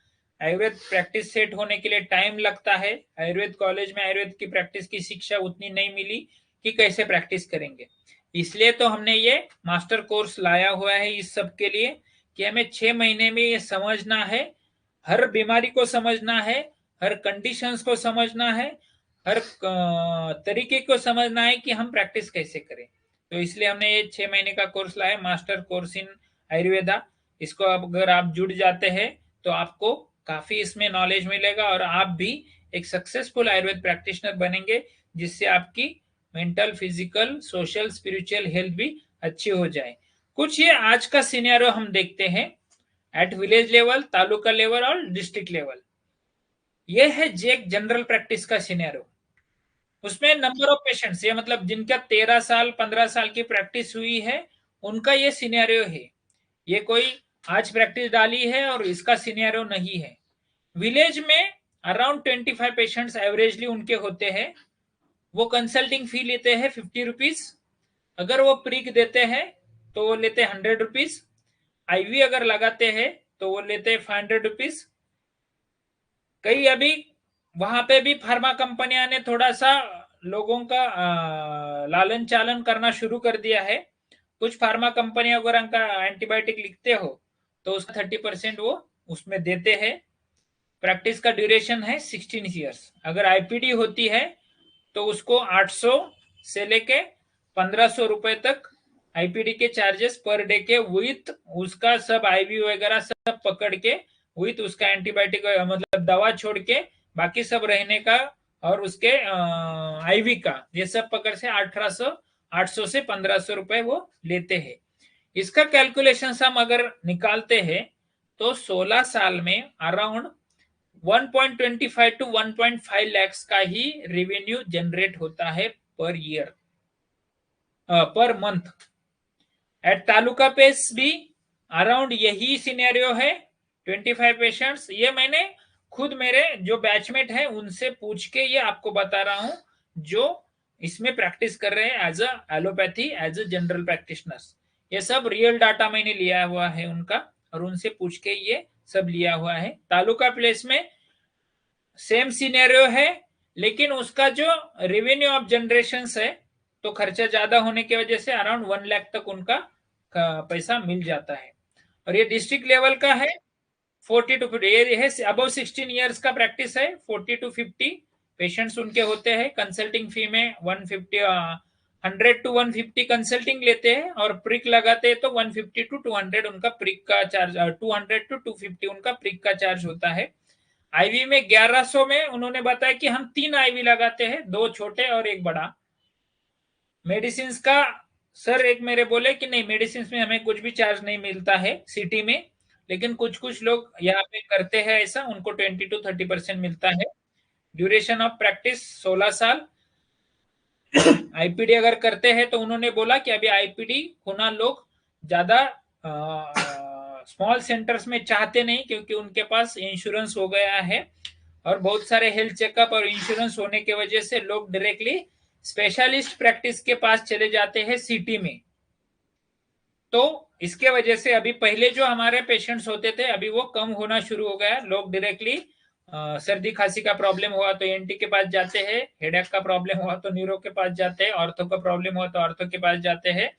आयुर्वेद प्रैक्टिस सेट होने के लिए टाइम लगता है। आयुर्वेद कॉलेज में आयुर्वेद की प्रैक्टिस की शिक्षा उतनी नहीं मिली कि कैसे प्रैक्टिस करेंगे। इसलिए तो हमने ये मास्टर कोर्स लाया हुआ है इस सब के लिए, कि हमें 6 महीने में ये समझना है, हर बीमारी को समझना है, हर कंडीशंस को समझना है, हर तरीके को समझना है कि हम प्रैक्टिस कैसे करें। तो इसलिए हमने ये 6 महीने का कोर्स लाया, मास्टर कोर्स इन आयुर्वेदा। इसको अगर आप जुड़ जाते हैं तो आपको काफी इसमें नॉलेज मिलेगा और आप भी एक सक्सेसफुल आयुर्वेद प्रैक्टिशनर बनेंगे, जिससे आपकी mental, physical, social, spiritual health भी अच्छी हो जाए। कुछ ये आज का सिनेरियो हम देखते हैं। At village level, taluka level और डिस्ट्रिक्ट लेवल। ये है जेक जनरल प्रैक्टिस का सिनेरियो। उसमें नंबर ऑफ पेशेंट्स, ये मतलब जिनका 13 साल 15 साल की प्रैक्टिस हुई है उनका ये सिनेरियो है। ये कोई आज प्रैक्टिस डाली है और इसका सिनेरियो नहीं है। विलेज में अराउंड 25 पेशेंट्स एवरेजली उनके होते हैं। वो कंसल्टिंग फी लेते हैं 50 रुपीज। अगर वो प्रिक देते हैं तो वो लेते हैं 100 रुपीज। आईवी अगर लगाते हैं तो वो लेते हैं 500 रुपीज। कई अभी वहां पे भी फार्मा कंपनियां ने थोड़ा सा लोगों का लालन चालन करना शुरू कर दिया है। कुछ फार्मा कंपनियां अगर उनका एंटीबायोटिक लिखते हो तो उसका 30% वो उसमें देते हैं। प्रैक्टिस का ड्यूरेशन है 16 ईयर्स। अगर आईपीडी होती है तो उसको 800 से लेके 1500 रुपए तक आईपीडी के चार्जेस पर डे के, विथ उसका सब आईवी वगैरह सब पकड़ के, विथ उसका एंटीबायोटिक मतलब दवा छोड़ के बाकी सब रहने का और उसके आईवी का, ये सब पकड़ से 800 से 1500 रुपए वो लेते हैं। इसका कैलकुलेशन हम अगर निकालते हैं तो 16 साल में अराउंड 1.25 टू 1.5 lakhs का ही रेवेन्यू जनरेट होता है per year, per month. At taluka place भी अराउंड यही सिनेरियो है। 25 पेशेंट्स, ये मैंने खुद मेरे जो बैचमेट है उनसे पूछ के ये आपको बता रहा हूं, जो इसमें प्रैक्टिस कर रहे हैं as a allopathy, as a general practitioners. ये सब रियल डाटा मैंने लिया हुआ है उनका और उनसे पूछ के ये सब लिया हुआ है। तालुका प्लेस में सेम सिनेरियो है, लेकिन उसका जो रेवेन्यू ऑफ जनरेशन है तो खर्चा ज्यादा होने की वजह से अराउंड 1 लाख तक उनका पैसा मिल जाता है। और ये डिस्ट्रिक्ट लेवल का है 40 टू 50, ये है अबव 16 ईयर्स का प्रैक्टिस है। 40 टू 50 पेशेंट्स उनके होते हैं। कंसल्टिंग फी में 100 टू 150 कंसल्टिंग लेते हैं और प्रिक लगाते हैं तो 150 टू 200 उनका प्रिक का चार्ज, 200 टू 250 उनका प्रिक का चार्ज होता है। आईवी में 1100 में उन्होंने बताया कि हम 3 आईवी लगाते हैं, 2 छोटे और 1 बड़ा। मेडिसिन का सर एक मेरे बोले कि नहीं, मेडिसिन में हमें कुछ भी चार्ज नहीं मिलता है सिटी में, लेकिन कुछ कुछ लोग यहाँ पे करते हैं ऐसा, उनको 20 टू 30% मिलता है। ड्यूरेशन ऑफ प्रैक्टिस 16 साल। आईपीडी अगर करते हैं तो उन्होंने बोला कि अभी आईपीडी होना लोग ज्यादा स्मॉल सेंटर्स में चाहते नहीं, क्योंकि उनके पास इंश्योरेंस हो गया है और बहुत सारे हेल्थ चेकअप और इंश्योरेंस होने की वजह से लोग डायरेक्टली स्पेशलिस्ट प्रैक्टिस के पास चले जाते हैं सिटी में। तो इसके वजह से अभी पहले जो हमारे पेशेंट्स होते थे अभी वो कम होना शुरू हो गया। लोग डायरेक्टली सर्दी खांसी का प्रॉब्लम हुआ तो एनटी के पास जाते हैं, हेडेक का प्रॉब्लम हुआ तो न्यूरो के पास जाते हैं, ऑर्थो का प्रॉब्लम हुआ तो ऑर्थो के पास जाते हैं।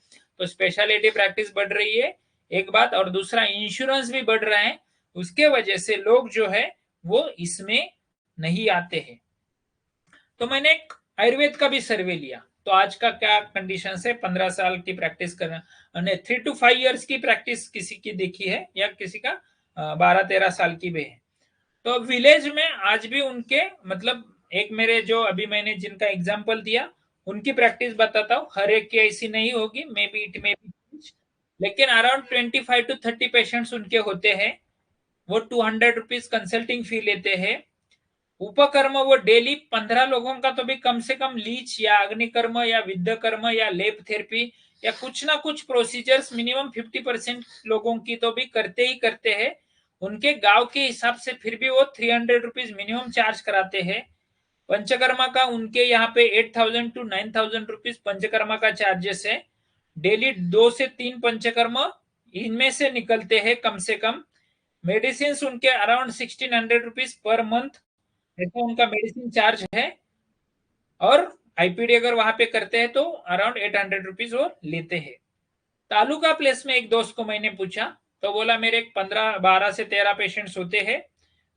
तो स्पेशलिटी प्रैक्टिस बढ़ रही है एक बात, और दूसरा इंश्योरेंस भी बढ़ रहा है, उसके वजह से लोग जो है वो इसमें नहीं आते हैं। तो मैंने एक आयुर्वेद का भी सर्वे लिया, तो आज का क्या कंडीशन है, 15 साल की प्रैक्टिस करना, 3 टू 5 ईयर्स की प्रैक्टिस किसी की देखी है या किसी का 12-13 साल की भी है। तो विलेज में आज भी उनके मतलब एक मेरे जो अभी मैंने जिनका एग्जांपल दिया उनकी प्रैक्टिस बताता हूँ। हर एक की ऐसी नहीं होगी, may be it may be, लेकिन अराउंड 25 टू 30 पेशेंट्स उनके होते हैं। वो 200 रुपीज कंसल्टिंग फी लेते हैं। उपकर्म वो डेली 15 लोगों का तो भी कम से कम लीच या अग्निकर्म या विद्य कर्म या लेप थेरेपी या कुछ ना कुछ प्रोसीजर्स मिनिमम 50% लोगों की तो भी करते ही करते हैं। उनके गांव के हिसाब से फिर भी वो 300 रुपीज मिनिमम चार्ज कराते हैं। पंचकर्मा का उनके यहाँ पे 8000 टू 9000 रुपीज पंचकर्मा का चार्जेस है। डेली 2 से 3 पंचकर्म इनमें से निकलते हैं कम से कम। मेडिसिन उनके अराउंड 1600 रुपीज पर मंथ ऐसा उनका मेडिसिन चार्ज है। और आईपीडी अगर वहां पे करते हैं तो अराउंड 800 रुपीज वो लेते हैं। तालुका प्लेस में एक दोस्त को मैंने पूछा तो बोला मेरे 12 से 13 पेशेंट्स होते हैं।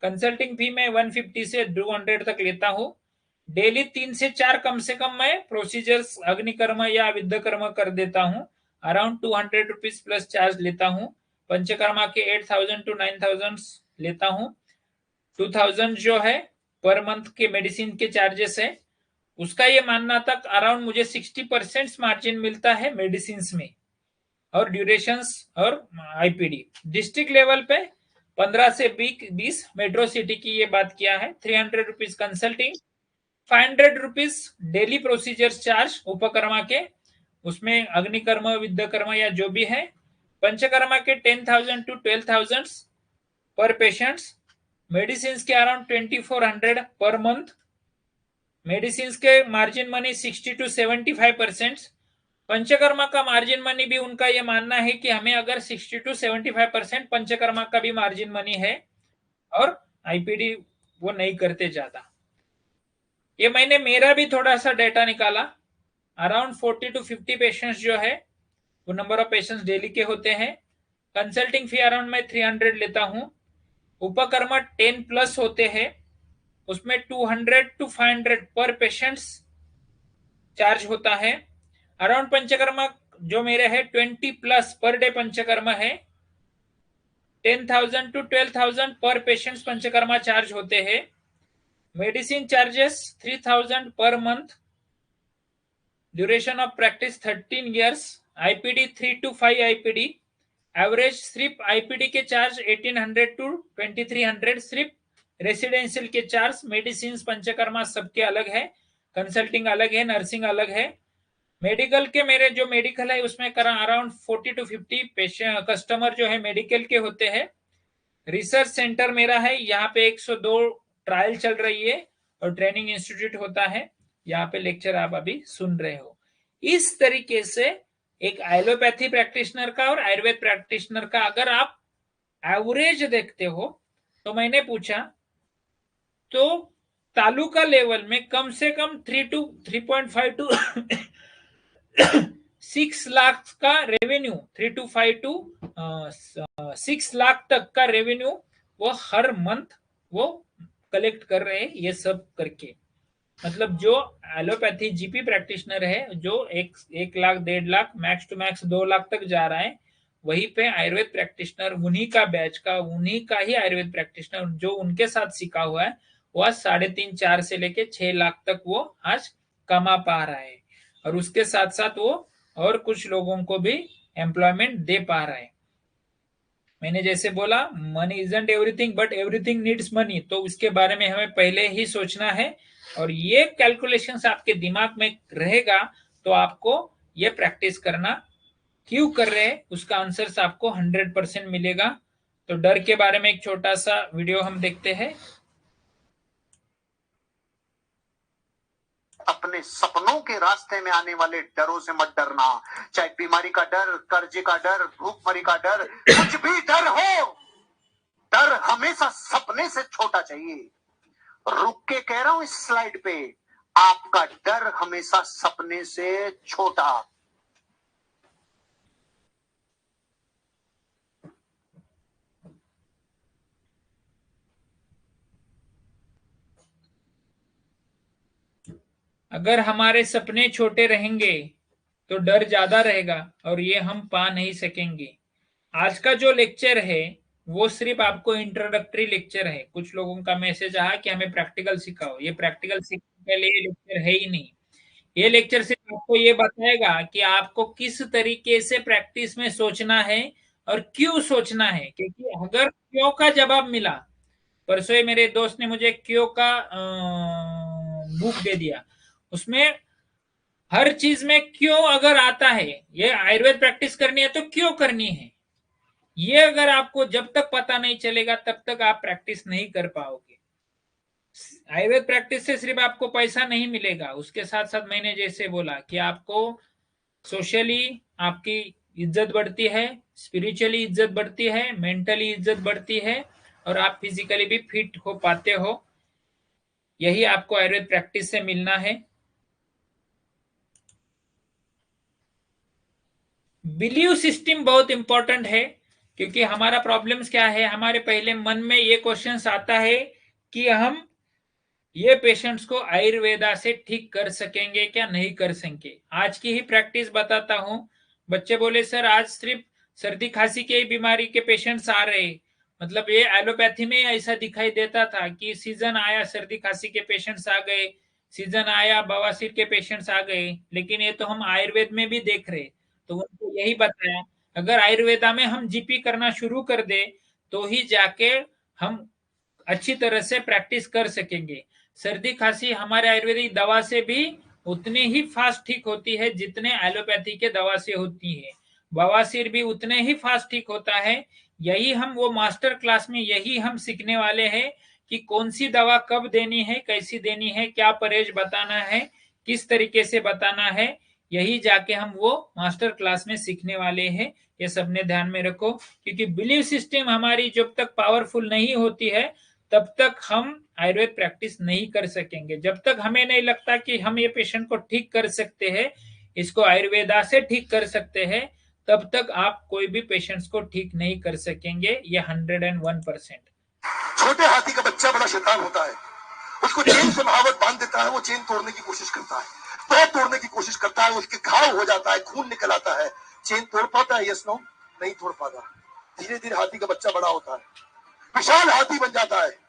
कंसल्टिंग फी में 150 से 200 तक लेता हूँ। डेली 3 से 4 कम से कम मैं प्रोसीजर्स अग्निकर्म या विद्यकर्म कर देता हूँ। अराउंड 200 रुपीज प्लस चार्ज लेता हूँ। पंचकर्मा के 8000 टू 9000 लेता हूँ। 2000 जो है पर मंथ के मेडिसिन के चार्जेस है। उसका ये मानना था अराउंड मुझे 60% मार्जिन मिलता है मेडिसिन में। और ड्यूरेशंस और आईपीडी। डिस्ट्रिक्ट लेवल पे 15 से 20, मेट्रो सिटी की ये बात किया है। 300 rupees consulting, 500 rupees daily procedures charge उपकर्मा के, उसमें अग्निकर्म विद्यकर्म या जो भी है। पंचकर्मा के 10,000 to 12,000 पर पेशेंट्स। मेडिसिन के अराउंड 2400 पर मंथ। मेडिसिन के मार्जिन मनी 60 to 75%। पंचकर्मा का मार्जिन मनी भी उनका ये मानना है कि हमें अगर 60 to 75% पंचकर्मा का भी मार्जिन मनी है, और आईपीडी वो नहीं करते ज्यादा। ये मैंने मेरा भी थोड़ा सा डेटा निकाला। अराउंड 40 to 50 पेशेंट्स जो है वो नंबर ऑफ पेशेंट्स डेली के होते हैं। कंसल्टिंग फी अराउंड मैं 300 लेता हूं। उपकर्मा 10 प्लस होते हैं, उसमें 200 to 500 पर पेशेंट्स चार्ज होता है। अराउंड पंचकर्मा जो मेरे है 20 प्लस पर डे पंचकर्मा है। 10,000 to 12,000 पर पेशेंट्स पंचकर्मा चार्ज होते हैं। Medicine charges 3,000 per month. Duration of practice 13 years। IPD 3 to 5 IPD. Average सिर्फ आईपीडी के चार्ज 1800 to 2300, सिर्फ रेसिडेंशियल के चार्ज। मेडिसिन पंचकर्मा सबके अलग है, कंसल्टिंग अलग है, नर्सिंग अलग है। मेडिकल के मेरे जो मेडिकल है उसमें अराउंड 40 to 50 पेशेंट कस्टमर जो है मेडिकल के होते हैं। रिसर्च सेंटर मेरा है, यहाँ पे 102 ट्रायल चल रही है और ट्रेनिंग इंस्टीट्यूट होता है। यहाँ पे लेक्चर आप अभी सुन रहे हो। इस तरीके से एक एलोपैथी प्रैक्टिशनर का और आयुर्वेद प्रैक्टिशनर का अगर आप एवरेज देखते हो, तो मैंने पूछा तो तालुका लेवल में कम से कम 3.5 to 6 लाख का रेवेन्यू, 3 to 5 to 6 लाख तक का रेवेन्यू वो हर मंथ वो कलेक्ट कर रहे हैं। ये सब करके मतलब जो एलोपैथी जीपी प्रैक्टिशनर है जो 1 lakh 1.5 lakh max to max 2 lakh तक जा रहा है, वहीं पे आयुर्वेद प्रैक्टिशनर उन्हीं का बैच का, उन्हीं का ही आयुर्वेद प्रैक्टिशनर जो उनके साथ सीखा हुआ है, वो आज 3.5-4 से लेके 6 लाख तक वो आज कमा पा रहा है। और उसके साथ साथ वो और कुछ लोगों को भी एम्प्लॉयमेंट दे पा रहा है। मैंने जैसे बोला money isn't everything but everything needs money, तो उसके बारे में हमें पहले ही सोचना है। और ये कैलकुलेशंस आपके दिमाग में रहेगा तो आपको ये प्रैक्टिस करना क्यों कर रहे हैं उसका आंसर आपको 100% मिलेगा। तो डर के बारे में एक छोटा सा वीडियो हम देखते हैं। अपने सपनों के रास्ते में आने वाले डरों से मत डरना, चाहे बीमारी का डर, कर्जे का डर, भूखमरी का डर, कुछ भी डर हो, डर हमेशा सपने से छोटा चाहिए। रुक के कह रहा हूं इस स्लाइड पे, आपका डर हमेशा सपने से छोटा। अगर हमारे सपने छोटे रहेंगे तो डर ज्यादा रहेगा और ये हम पा नहीं सकेंगे। आज का जो लेक्चर है वो सिर्फ आपको इंट्रोडक्टरी लेक्चर है। कुछ लोगों का मैसेज आया कि हमें प्रैक्टिकल सिखाओ, ये प्रैक्टिकल सीखने के लिए लेक्चर है ही नहीं। ये लेक्चर सिर्फ आपको ये बताएगा कि आपको किस तरीके से प्रैक्टिस में सोचना है और क्यों सोचना है। क्योंकि अगर क्यों का जवाब मिला, परसों ही मेरे दोस्त ने मुझे क्यों का बुक दे दिया, उसमें हर चीज में क्यों अगर आता है, ये आयुर्वेद प्रैक्टिस करनी है तो क्यों करनी है, ये अगर आपको जब तक पता नहीं चलेगा तब तक आप प्रैक्टिस नहीं कर पाओगे। आयुर्वेद प्रैक्टिस से सिर्फ आपको पैसा नहीं मिलेगा, उसके साथ साथ मैंने जैसे बोला कि आपको सोशली आपकी इज्जत बढ़ती है, स्पिरिचुअली इज्जत बढ़ती है, मेंटली इज्जत बढ़ती है और आप फिजिकली भी फिट हो पाते हो। यही आपको आयुर्वेद प्रैक्टिस से मिलना है। बिलीव सिस्टम बहुत इंपॉर्टेंट है, क्योंकि हमारा प्रॉब्लम्स क्या है, हमारे पहले मन में ये क्वेश्चन आता है कि हम ये पेशेंट्स को आयुर्वेदा से ठीक कर सकेंगे क्या नहीं कर सकेंगे। आज की ही प्रैक्टिस बताता हूं। बच्चे बोले सर आज सिर्फ सर्दी खांसी के बीमारी के पेशेंट्स आ रहे, मतलब ये एलोपैथी में ऐसा दिखाई देता था कि सीजन आया सर्दी खांसी के पेशेंट्स आ गए, सीजन आया बवासीर के पेशेंट्स आ गए, लेकिन ये तो हम आयुर्वेद में भी देख रहे। तो उनको यही बताया अगर आयुर्वेदा में हम जीपी करना शुरू कर दे तो ही जाके हम अच्छी तरह से प्रैक्टिस कर सकेंगे। सर्दी खांसी हमारे आयुर्वेदिक दवा से भी उतनी ही फास्ट ठीक होती है जितने एलोपैथी के दवा से होती है। बवासीर भी उतने ही फास्ट ठीक होता है। यही हम वो मास्टर क्लास में यही हम सीखने वाले हैं कि कौन सी दवा कब देनी है, कैसी देनी है, क्या परहेज बताना है, किस तरीके से बताना है, यही जाके हम वो मास्टर क्लास में सीखने वाले हैं। ये सबने ध्यान में रखो, क्योंकि बिलीव सिस्टम हमारी जब तक पावरफुल नहीं होती है तब तक हम आयुर्वेद प्रैक्टिस नहीं कर सकेंगे। जब तक हमें नहीं लगता कि हम ये पेशेंट को ठीक कर सकते हैं, इसको आयुर्वेदा से ठीक कर सकते हैं, तब तक आप कोई भी पेशेंट्स को ठीक नहीं कर सकेंगे। ये 101%। छोटे हाथी का बच्चा बड़ा शैतान होता है, उसको चेन से महावत बांध देता है, वो चेन तोड़ने की कोशिश करता है, पैर तोड़ने की कोशिश करता है, उसके घाव हो जाता है, खून निकल आता है। चेन तोड़ पाता है? Yes no? नहीं तोड़ पाता। धीरे धीरे हाथी का बच्चा बड़ा होता है, विशाल हाथी बन जाता है।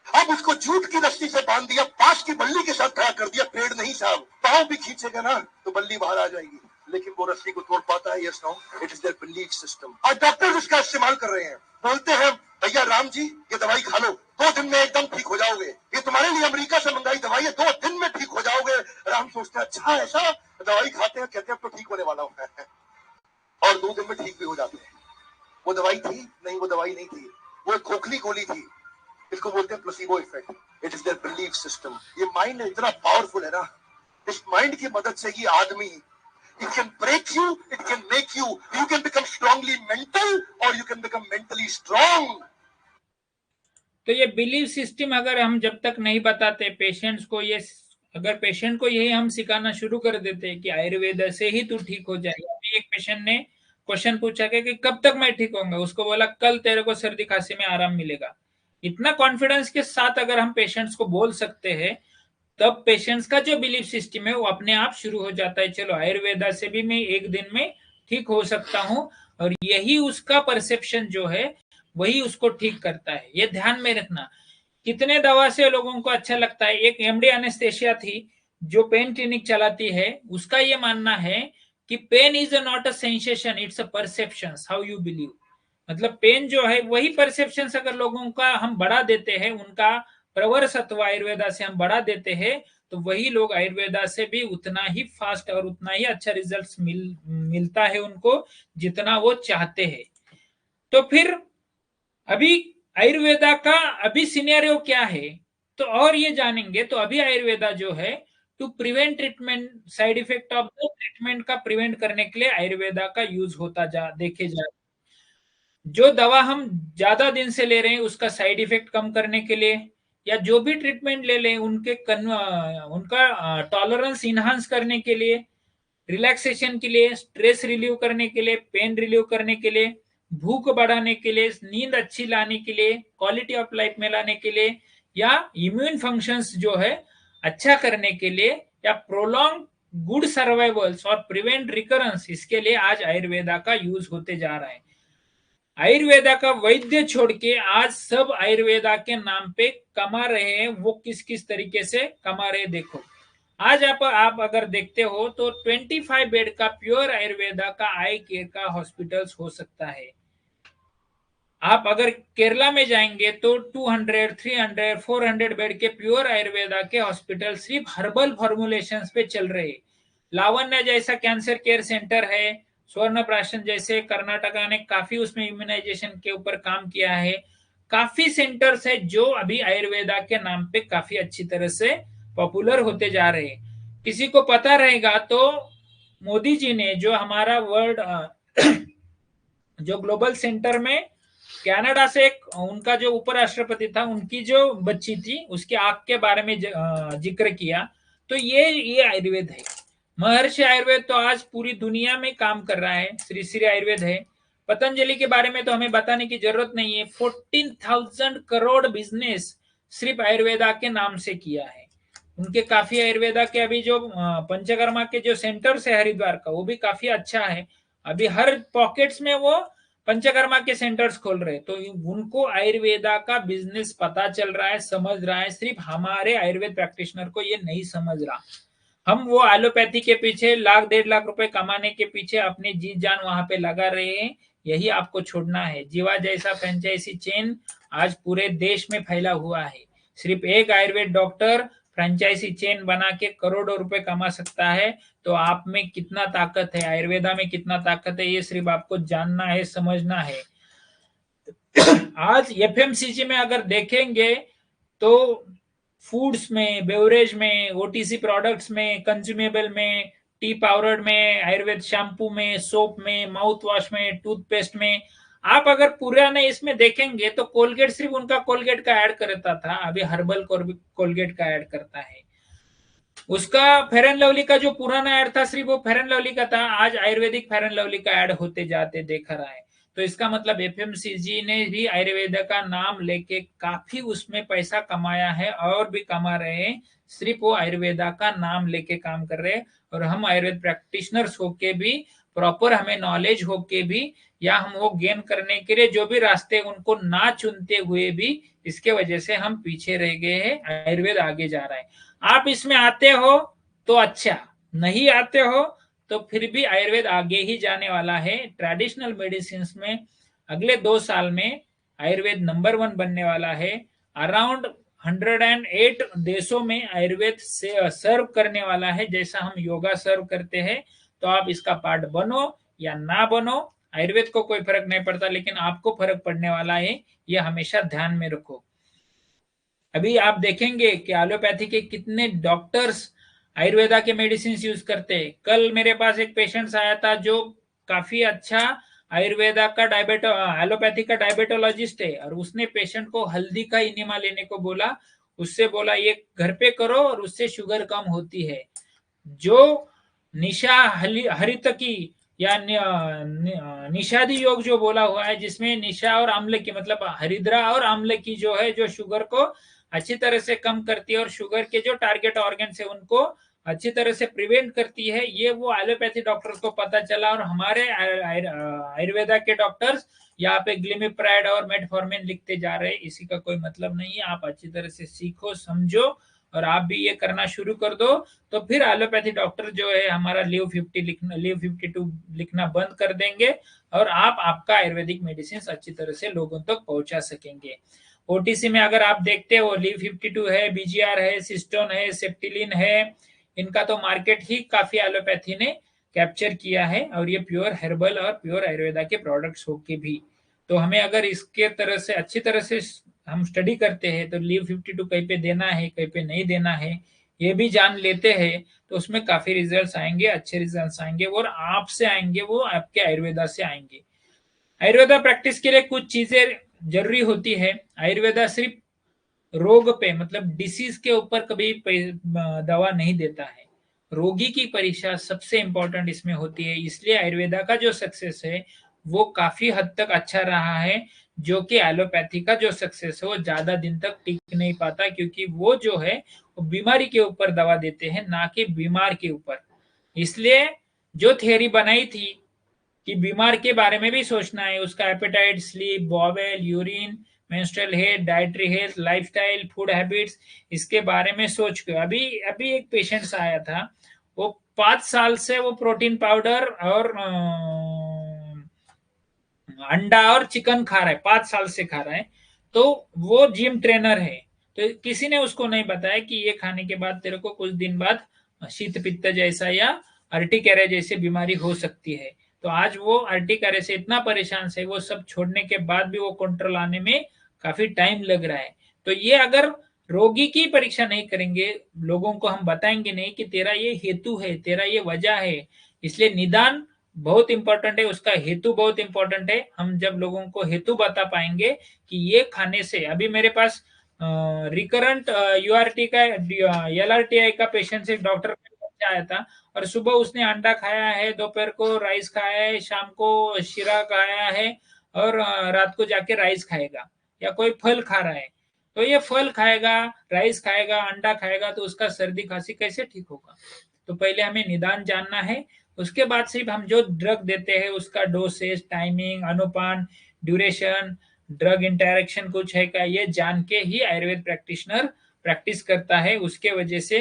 अब उसको जूट की रस्सी से बांध दिया, पास की बल्ली के साथ खड़ा कर दिया। पेड़ नहीं साहब, पांव भी खींचेगा ना तो बल्ली बाहर आ जाएगी, लेकिन वो रस्सी को तोड़ पाता है? Yes no? It is there belief system. और डॉक्टर इसका इस्तेमाल कर रहे हैं, बोलते हैं भैया राम जी ये दवाई खा लो, 2 दिन में एकदम ठीक हो जाओगे, ये तुम्हारे लिए अमेरिका से मंगाई दवाई है, 2 दिन में ठीक हो जाओगे। राम सोचते हैं अच्छा ऐसा, दवाई खाते हैं, कहते हैं तो ठीक होने वाला हूं और 2 दिन में ठीक भी हो जाते हैं। वो दवाई थी? नहीं, वो दवाई नहीं थी, वो एक खोखली गोली थी। इसको बोलते हैं placebo effect. It is there belief system. ये माइंड इतना पावरफुल है ना, इस माइंड की मदद से ही आदमी it can break you, it can make you, you can become strongly mental or you can become mentally strong। तो ये बिलीव सिस्टम अगर हम जब तक नहीं बताते पेशेंट्स को, ये अगर पेशेंट को यही हम सिखाना शुरू कर देते हैं कि आयुर्वेद से ही तू ठीक हो जाएगा। अभी एक पेशेंट ने क्वेश्चन पूछा कि कब तक मैं ठीक होऊंगा, उसको बोला कल तेरे को सर्दी खांसी में आराम मिलेगा। इतना कॉन्फिडेंस के साथ अगर हम पेशेंट्स को बोल सकते हैं, तब पेशेंट्स का जो बिलीफ सिस्टम है वो अपने आप शुरू हो जाता है, चलो आयुर्वेदा से भी मैं 1 दिन में ठीक हो सकता हूं। और यही उसका परसेप्शन जो है वही उसको ठीक करता है। ये ध्यान में रखना। कितने दवा से लोगों को अच्छा लगता है। एक एमडी एनेस्थेशिया थी जो पेन क्लिनिक चलाती है, उसका ये मानना है कि pain is not a sensation, it's a perception, how you believe. मतलब पेन जो है वही परसेप्शन अगर लोगों का हम बढ़ा देते हैं, उनका प्रवर सत्व आयुर्वेदा से हम बढ़ा देते हैं, तो वही लोग आयुर्वेदा से भी उतना ही फास्ट और उतना ही अच्छा रिजल्ट मिलता है उनको, जितना वो चाहते हैं। तो फिर अभी आयुर्वेदा का अभी सिनेरियो क्या है, तो और ये जानेंगे। तो अभी आयुर्वेदा जो है to prevent treatment side effect of the treatment का प्रिवेंट करने के लिए आयुर्वेदा का यूज होता देखे जा। जो दवा हम ज्यादा दिन से ले रहे हैं उसका साइड इफेक्ट कम करने के लिए, या जो भी ट्रीटमेंट ले लें उनका टॉलरेंस इनहांस करने के लिए, रिलैक्सेशन के लिए, स्ट्रेस रिलीव करने के लिए, पेन रिलीव करने के लिए, भूख बढ़ाने के लिए, नींद अच्छी लाने के लिए, क्वालिटी ऑफ लाइफ में लाने के लिए, या इम्यून फंक्शंस जो है अच्छा करने के लिए, या प्रोलॉन्ग गुड सर्वाइवल्स और प्रिवेंट रिकरेंस, इसके लिए आज आयुर्वेदा का यूज होते जा रहा है। आयुर्वेदा का वैद्य छोड़ के आज सब आयुर्वेदा के नाम पे कमा रहे हैं। वो किस किस तरीके से कमा रहे देखो। आज आप अगर देखते हो तो 25 बेड का प्योर आयुर्वेदा का आई केयर का हॉस्पिटल्स हो सकता है। आप अगर केरला में जाएंगे तो 200, 300, 400 बेड के प्योर आयुर्वेदा के हॉस्पिटल सिर्फ हर्बल फॉर्मुलेशंस पे चल रहे। लावण्य जैसा कैंसर केयर सेंटर है, स्वर्ण प्राशन जैसे कर्नाटका ने काफी उसमें इम्यूनाइजेशन के ऊपर काम किया है। काफी सेंटर्स है जो अभी आयुर्वेदा के नाम पे काफी अच्छी तरह से पॉपुलर होते जा रहे हैं। किसी को पता रहेगा तो मोदी जी ने जो हमारा वर्ल्ड जो ग्लोबल सेंटर में कनाडा से एक उनका जो उपराष्ट्रपति था, उनकी जो बच्ची थी उसके आंख के बारे में जिक्र किया, तो ये आयुर्वेद है। महर्षि आयुर्वेद तो आज पूरी दुनिया में काम कर रहा है। श्री श्री आयुर्वेद है। पतंजलि के बारे में तो हमें बताने की जरूरत नहीं है। 14,000 करोड़ बिजनेस सिर्फ आयुर्वेदा के नाम से किया है। उनके काफी आयुर्वेदा के अभी जो पंचकर्मा के जो सेंटर्स है हरिद्वार का, वो भी काफी अच्छा है। अभी हर पॉकेट्स में वो पंचकर्मा के सेंटर्स खोल रहे, तो उनको आयुर्वेदा का बिजनेस पता चल रहा है, समझ रहा है। सिर्फ हमारे आयुर्वेद प्रैक्टिशनर को ये नहीं समझ रहा। हम वो एलोपैथी के पीछे लाख 1.5 लाख रुपए कमाने के पीछे अपनी जी जान वहां पे लगा रहे हैं। यही आपको छोड़ना है। जीवा जैसा फ्रेंचाइजी चेन आज पूरे देश में फैला हुआ है। सिर्फ एक आयुर्वेद डॉक्टर फ्रेंचाइजी चेन बना के करोड़ों रुपए कमा सकता है। तो आप में कितना ताकत है, आयुर्वेदा में कितना ताकत है, ये सिर्फ आपको जानना है, समझना है। आज एफएमसीजी में अगर देखेंगे तो फूड्स में, बेवरेज में, ओटीसी प्रोडक्ट्स में, कंज्यूमेबल में, टी पाउडर में, आयुर्वेद शैम्पू में, सोप में, माउथ वॉश में, टूथपेस्ट में, आप अगर पुराने इसमें देखेंगे तो कोलगेट सिर्फ उनका कोलगेट का ऐड करता था, अभी हर्बल कोलगेट का ऐड करता है। उसका फेयर एंड लवली का जो पुराना ऐड था सिर्फ वो फेयर एंड लवली का था, आज आयुर्वेदिक फेयर एंड लवली का ऐड होते जाते देख रहा है। तो इसका मतलब एफएमसीजी ने भी आयुर्वेद का नाम लेके काफी उसमें पैसा कमाया है और भी कमा रहे हैं। सिर्फ वो आयुर्वेदा का नाम लेके काम कर रहे हैं। और हम आयुर्वेद प्रैक्टिशनर्स होके भी, प्रॉपर हमें नॉलेज होके भी, या हम वो गेन करने के लिए जो भी रास्ते उनको ना चुनते हुए भी, इसके वजह से हम पीछे रह गए हैं। आयुर्वेद आगे जा रहा है। आप इसमें आते हो तो अच्छा, नहीं आते हो तो फिर भी आयुर्वेद आगे ही जाने वाला है। ट्रेडिशनल मेडिसिन में अगले 2 साल में आयुर्वेद नंबर 1 बनने वाला है। अराउंड 108 देशों में आयुर्वेद से सर्व करने वाला है। जैसा हम योगा सर्व करते हैं, तो आप इसका पार्ट बनो या ना बनो, आयुर्वेद को कोई फर्क नहीं पड़ता, लेकिन आपको फर्क पड़ने वाला है, ये हमेशा ध्यान में रखो। अभी आप देखेंगे कि एलोपैथी के कितने डॉक्टर्स आयुर्वेदा के मेडिसिन यूज करते हैं। कल मेरे पास एक पेशेंट आया था जो काफी अच्छा आयुर्वेदा का एलोपैथी का डायबिटोलॉजिस्ट है, और उसने पेशेंट को हल्दी का इनिमा लेने को बोला। उससे बोला ये घर पे करो और उससे शुगर कम होती है। जो निशा हरित की या निषादी योग जो बोला हुआ है, जिसमें निशा और आम्ल की, मतलब हरिद्रा और आम्ल की जो है, जो शुगर को अच्छी तरह से कम करती है और शुगर के जो टारगेट ऑर्गन है उनको अच्छी तरह से प्रिवेंट करती है, ये वो एलोपैथी डॉक्टर्स को पता चला। और हमारे आयुर्वेदा के डॉक्टर्स यहाँ पे ग्लिमिप्राइड और मेटफॉर्मिन लिखते जा रहे हैं। इसी का कोई मतलब नहीं है। आप अच्छी तरह से सीखो, समझो, और आप भी ये करना शुरू कर दो, तो फिर एलोपैथी डॉक्टर जो है हमारा लीव 52 लिखना बंद कर देंगे, और आप आपका आयुर्वेदिक मेडिसिन अच्छी तरह से लोगों तक पहुंचा सकेंगे। ओटीसी में अगर आप देखते हो, लीव 52 है, बीजीआर है, सिस्टोन है, सेप्टिलिन है, इनका तो मार्केट ही काफी एलोपैथी ने कैप्चर किया है, और ये प्योर हर्बल और प्योर आयुर्वेदा के प्रोडक्ट्स होके भी। तो हमें अगर इसके तरह से अच्छी तरह से हम स्टडी करते हैं, तो लीव 52 कहीं पे देना है, कहीं पे नहीं देना है, ये भी जान लेते हैं, तो उसमें काफी रिजल्ट्स आएंगे, अच्छे रिजल्ट्स आएंगे, और आपसे आएंगे, वो आपके आयुर्वेदा से आएंगे। आयुर्वेदा प्रैक्टिस के लिए कुछ चीजें जरूरी होती है। आयुर्वेदा सिर्फ रोग पे, मतलब डिसीज के ऊपर कभी दवा नहीं देता है। रोगी की परीक्षा सबसे इंपॉर्टेंट इसमें होती है। इसलिए आयुर्वेदा का जो सक्सेस है वो काफी हद तक अच्छा रहा है, जो कि एलोपैथी का जो सक्सेस है वो ज्यादा दिन तक टिक नहीं पाता, क्योंकि वो जो है वो बीमारी के ऊपर दवा देते हैं, ना कि बीमार के ऊपर। इसलिए जो थियरी बनाई थी कि बीमार के बारे में भी सोचना है, उसका appetite, sleep, bowel, urine, menstrual health, dietary health, lifestyle, food habits, इसके बारे में सोच के अभी एक पेशेंट आया था, वो 5 साल से वो प्रोटीन पाउडर और अंडा और चिकन खा रहा है, 5 साल से खा रहा है। तो वो जिम ट्रेनर है, तो किसी ने उसको नहीं बताया कि ये खाने के बाद तेरे को कुछ दिन बाद शीत पित्त जैसा या अर्टिकेरिया जैसी बीमारी हो सकती है। तो आज वो अर्टिकेरिया से इतना परेशान है, वो सब छोड़ने के बाद भी वो कंट्रोल आने में काफी टाइम लग रहा है। तो ये अगर रोगी की परीक्षा नहीं करेंगे, लोगों को हम बताएंगे नहीं कि तेरा ये हेतु है, तेरा ये वजह है, इसलिए निदान बहुत इंपॉर्टेंट है, उसका हेतु बहुत इंपॉर्टेंट है। हम जब लोगों को हेतु बता पाएंगे कि ये खाने से, अभी मेरे पास रिकरेंट यूआरटी का, एलआरटीआई का पेशेंट से डॉक्टर बच्चा आया था, और सुबह उसने अंडा खाया है, दोपहर को राइस खाया है, शाम को शीरा खाया है, और रात को जाके राइस खाएगा, या कोई फल खा रहा है। तो ये फल खाएगा, राइस खाएगा, अंडा खाएगा, तो उसका सर्दी खांसी कैसे ठीक होगा? तो पहले हमें निदान जानना है, उसके बाद सिर्फ हम जो ड्रग देते हैं उसका डोसेज, टाइमिंग, अनुपान, ड्यूरेशन, ड्रग इंटरेक्शन कुछ है क्या, ये जान के ही आयुर्वेद प्रैक्टिशनर प्रैक्टिस करता है। उसके वजह से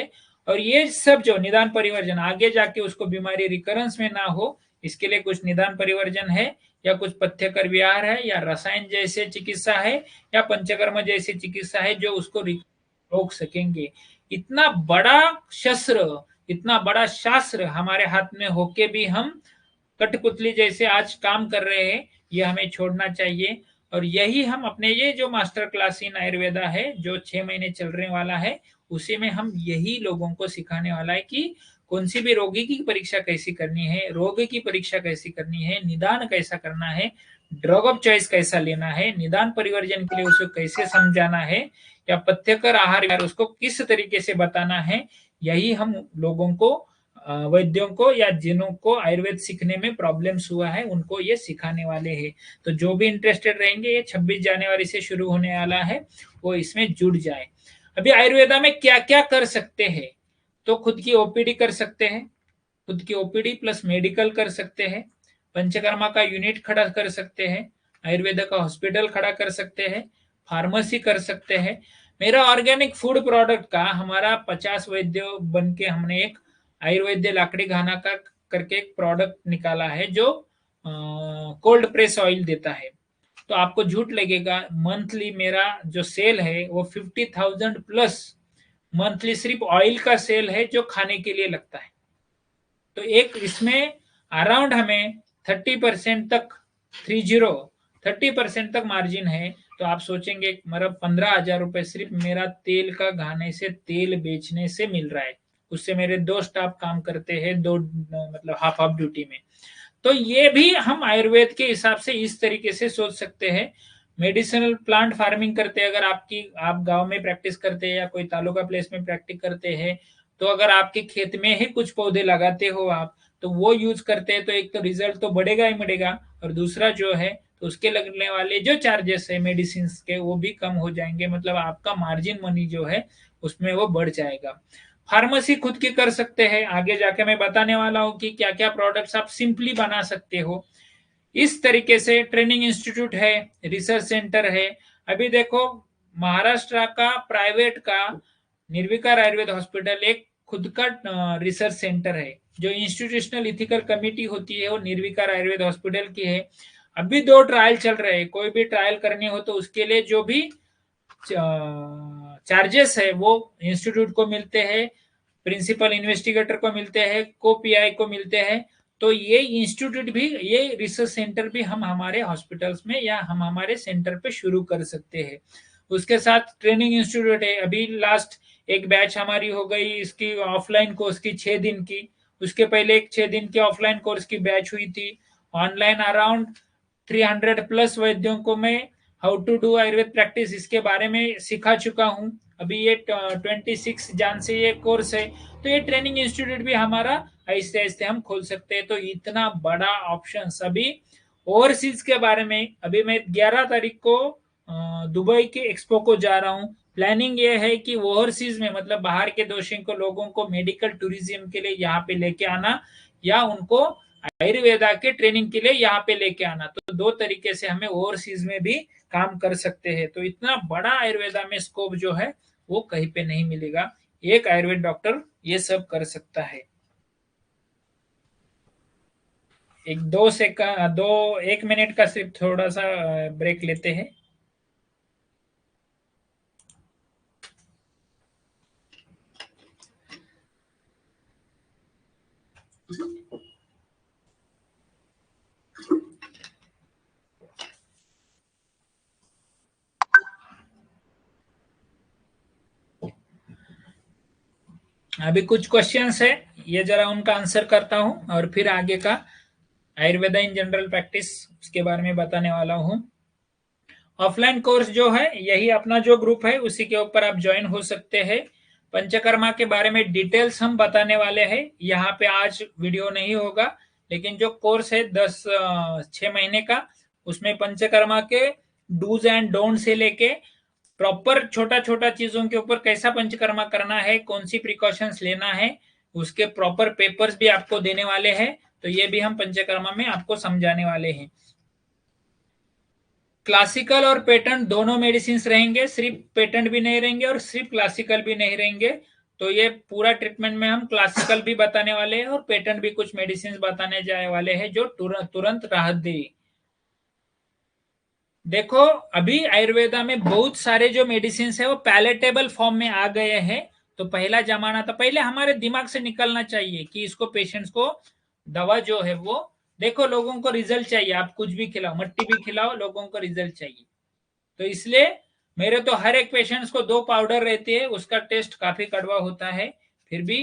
और ये सब जो निदान परिवर्जन आगे जाके उसको बीमारी रिकरेंस में ना हो, इसके लिए कुछ निदान परिवर्जन है या कुछ पथ्यकर विहार है या रसायन जैसे चिकित्सा है या पंचकर्म जैसी चिकित्सा है जो उसको रोक सकेंगे। इतना बड़ा शस्त्र, इतना बड़ा शास्त्र हमारे हाथ में होके भी हम कठपुतली जैसे आज काम कर रहे हैं, ये हमें छोड़ना चाहिए। और यही हम अपने ये जो मास्टर क्लास इन आयुर्वेदा है जो 6 महीने चलने वाला है, उसी में हम यही लोगों को सिखाने वाला है कि कौन सी भी रोगी की परीक्षा कैसी करनी है, रोग की परीक्षा कैसी करनी है, निदान कैसा करना है, ड्रग ऑफ चॉइस कैसा लेना है, निदान परिवर्जन के लिए उसको कैसे समझाना है, या पथ्यकर आहार उसको किस तरीके से बताना है। यही हम लोगों को, वैद्यों को या जिन्हों को आयुर्वेद सीखने में प्रॉब्लम्स हुआ है, उनको ये सिखाने वाले हैं। तो जो भी इंटरेस्टेड रहेंगे, ये 26 जनवरी से शुरू होने वाला है, वो इसमें जुड़ जाए। अभी आयुर्वेदा में क्या क्या कर सकते हैं, तो खुद की ओपीडी कर सकते हैं, खुद की ओपीडी प्लस मेडिकल कर सकते हैं, पंचकर्मा का यूनिट खड़ा कर सकते हैं, आयुर्वेदा का हॉस्पिटल खड़ा कर सकते हैं, फार्मेसी कर सकते हैं। मेरा ऑर्गेनिक फूड प्रोडक्ट का हमारा 50 वैद्यों बन के हमने एक आयुर्वेद्य लाकड़ी घाना का करके एक प्रोडक्ट निकाला है जो कोल्ड प्रेस ऑयल देता है। तो आपको झूठ लगेगा, मंथली मेरा जो सेल है वो 50,000 प्लस मंथली सिर्फ ऑयल का सेल है जो खाने के लिए लगता है। तो एक इसमें अराउंड हमें 30% तक 30% तक मार्जिन है। तो आप सोचेंगे मतलब 15,000 रुपए सिर्फ मेरा तेल का घाने से, तेल बेचने से मिल रहा है। उससे मेरे 2 स्टाफ काम करते हैं, 2 मतलब हाफ ड्यूटी में। तो ये भी हम आयुर्वेद के हिसाब से इस तरीके से सोच सकते हैं। मेडिसिनल प्लांट फार्मिंग करते हैं, अगर आप गांव में प्रैक्टिस करते हैं या कोई तालुका प्लेस में प्रैक्टिस करते हैं, तो अगर आपके खेत में ही कुछ पौधे लगाते हो आप, तो वो यूज करते हैं, तो एक तो रिजल्ट तो बढ़ेगा ही बढ़ेगा, और दूसरा जो है तो उसके लगने वाले जो चार्जेस है मेडिसिन के वो भी कम हो जाएंगे। मतलब आपका मार्जिन मनी जो है उसमें वो बढ़ जाएगा। फार्मेसी खुद की कर सकते हैं, आगे जाके मैं बताने वाला हूँ कि क्या क्या प्रोडक्ट्स आप सिंपली बना सकते हो। इस तरीके से ट्रेनिंग इंस्टीट्यूट है, रिसर्च सेंटर है। अभी देखो महाराष्ट्र का प्राइवेट का निर्विकार आयुर्वेद हॉस्पिटल एक खुद का रिसर्च सेंटर है। जो इंस्टीट्यूशनल इथिकल कमेटी होती है वो निर्विकार आयुर्वेद हॉस्पिटल की है। अभी 2 ट्रायल चल रहे हैं, कोई भी ट्रायल करनी हो तो उसके लिए जो भी चार्जेस है वो इंस्टीट्यूट को मिलते हैं, प्रिंसिपल इन्वेस्टिगेटर को मिलते हैं, को पीआई को मिलते हैं। तो ये इंस्टीट्यूट भी, ये रिसर्च सेंटर भी हम हमारे हॉस्पिटल्स में या हम हमारे सेंटर पे शुरू कर सकते हैं। उसके साथ ट्रेनिंग इंस्टीट्यूट है। अभी लास्ट एक बैच हमारी हो गई इसकी ऑफलाइन कोर्स की 6 दिन की, उसके पहले एक 6 दिन की ऑफलाइन कोर्स की बैच हुई थी। ऑनलाइन अराउंड 300 प्लस वैद्यों को मैं how to do Ayurveda practice इसके बारे में सिखा चुका हूँ। अभी ये 26 जन से ये कोर्स है। तो ये ट्रेनिंग इंस्टीट्यूट भी हमारा ऐसे ऐसे हम खोल सकते हैं। तो इतना बड़ा ऑप्शन। अभी ओवरसीज के बारे में, अभी मैं 11 तारीख को दुबई के एक्सपो को जा रहा हूँ। प्लानिंग ये है कि ओवरसीज में मतलब बाहर के देशों को लोगों को मेडिकल टूरिज्म के लिए यहाँ पे लेके आना या उनको आयुर्वेदा के ट्रेनिंग के लिए यहाँ पे लेके आना। तो 2 तरीके से हमें ओवरसीज में भी काम कर सकते हैं। तो इतना बड़ा आयुर्वेदा में स्कोप जो है वो कहीं पे नहीं मिलेगा। एक आयुर्वेद डॉक्टर ये सब कर सकता है। एक मिनट का सिर्फ थोड़ा सा ब्रेक लेते हैं। अभी कुछ क्वेश्चंस है, ये जरा उनका आंसर करता हूं और फिर आगे का आयुर्वेदा इन जनरल प्रैक्टिस उसके बारे में बताने वाला हूं। ऑफलाइन कोर्स जो है यही अपना जो ग्रुप है उसी के ऊपर आप ज्वाइन हो सकते हैं। पंचकर्मा के बारे में डिटेल्स हम बताने वाले हैं। यहाँ पे आज वीडियो नहीं होगा, लेकिन जो कोर्स है 6 महीने का, उसमें पंचकर्मा के डूज एंड डोंट से लेके प्रॉपर छोटा छोटा चीजों के ऊपर कैसा पंचकर्मा करना है, कौन सी प्रिकॉशंस लेना है, उसके प्रॉपर पेपर्स भी आपको देने वाले हैं। तो ये भी हम पंचकर्मा में आपको समझाने वाले हैं। क्लासिकल और पेटेंट दोनों मेडिसिन रहेंगे, सिर्फ पेटेंट भी नहीं रहेंगे और सिर्फ क्लासिकल भी नहीं रहेंगे। तो ये पूरा ट्रीटमेंट में हम क्लासिकल भी बताने वाले हैं और पेटेंट भी कुछ मेडिसिन बताने जाने वाले हैं जो तुरंत राहत दे। देखो अभी आयुर्वेदा में बहुत सारे जो मेडिसिन है वो पैलेटेबल फॉर्म में आ गए हैं। तो पहला जमाना था, पहले हमारे दिमाग से निकलना चाहिए कि इसको पेशेंट्स को दवा जो है वो, देखो लोगों को रिजल्ट चाहिए, आप कुछ भी खिलाओ, मट्टी भी खिलाओ, लोगों को रिजल्ट चाहिए। तो इसलिए मेरे तो हर एक पेशेंट्स को 2 पाउडर रहती है, उसका टेस्ट काफी कड़वा होता है, फिर भी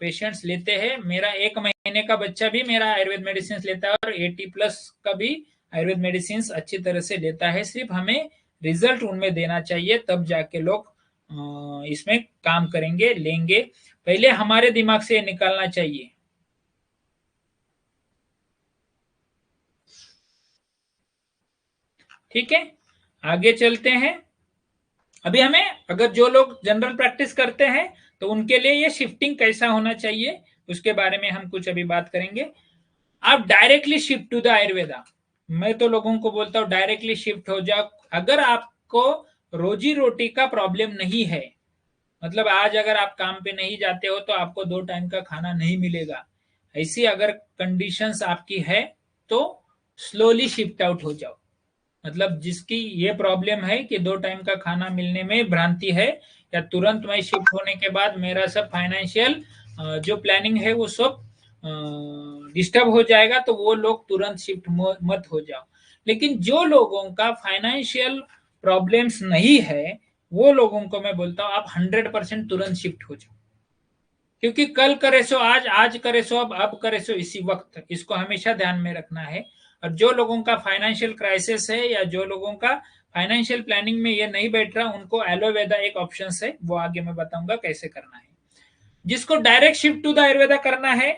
पेशेंट्स लेते हैं। मेरा 1 महीने का बच्चा भी मेरा आयुर्वेद मेडिसिन लेता है और 80+ का भी आयुर्वेद मेडिसिन अच्छी तरह से लेता है। सिर्फ हमें रिजल्ट उनमें देना चाहिए, तब जाके लोग इसमें काम करेंगे, लेंगे। पहले हमारे दिमाग से निकालना चाहिए। ठीक है, आगे चलते हैं। अभी हमें, अगर जो लोग जनरल प्रैक्टिस करते हैं तो उनके लिए ये शिफ्टिंग कैसा होना चाहिए उसके बारे में हम कुछ अभी बात करेंगे। आप directly shift to the Ayurveda, मैं तो लोगों को बोलता हूँ डायरेक्टली शिफ्ट हो जाओ। अगर आपको रोजी रोटी का प्रॉब्लम नहीं है, मतलब आज अगर आप काम पे नहीं जाते हो तो आपको 2 टाइम का खाना नहीं मिलेगा, ऐसी अगर कंडीशंस आपकी है तो स्लोली शिफ्ट आउट हो जाओ। मतलब जिसकी ये प्रॉब्लम है कि 2 टाइम का खाना मिलने में भ्रांति है, या तुरंत मैं शिफ्ट होने के बाद मेरा सब फाइनेंशियल जो प्लानिंग है वो सब डिस्टर्ब हो जाएगा, तो वो लोग तुरंत शिफ्ट मत हो जाओ। लेकिन जो लोगों का फाइनेंशियल प्रॉब्लम्स नहीं है, वो लोगों को मैं बोलता हूँ आप 100% तुरंत शिफ्ट हो जाओ, क्योंकि कल करे सो आज, आज करे सो अब करे सो इसी वक्त, इसको हमेशा ध्यान में रखना है। और जो लोगों का फाइनेंशियल क्राइसिस है या जो लोगों का फाइनेंशियल प्लानिंग में ये नहीं बैठ रहा, उनको एलोवेदा एक ऑप्शन है, वो आगे मैं बताऊंगा कैसे करना है। जिसको direct shift to the Ayurveda करना है,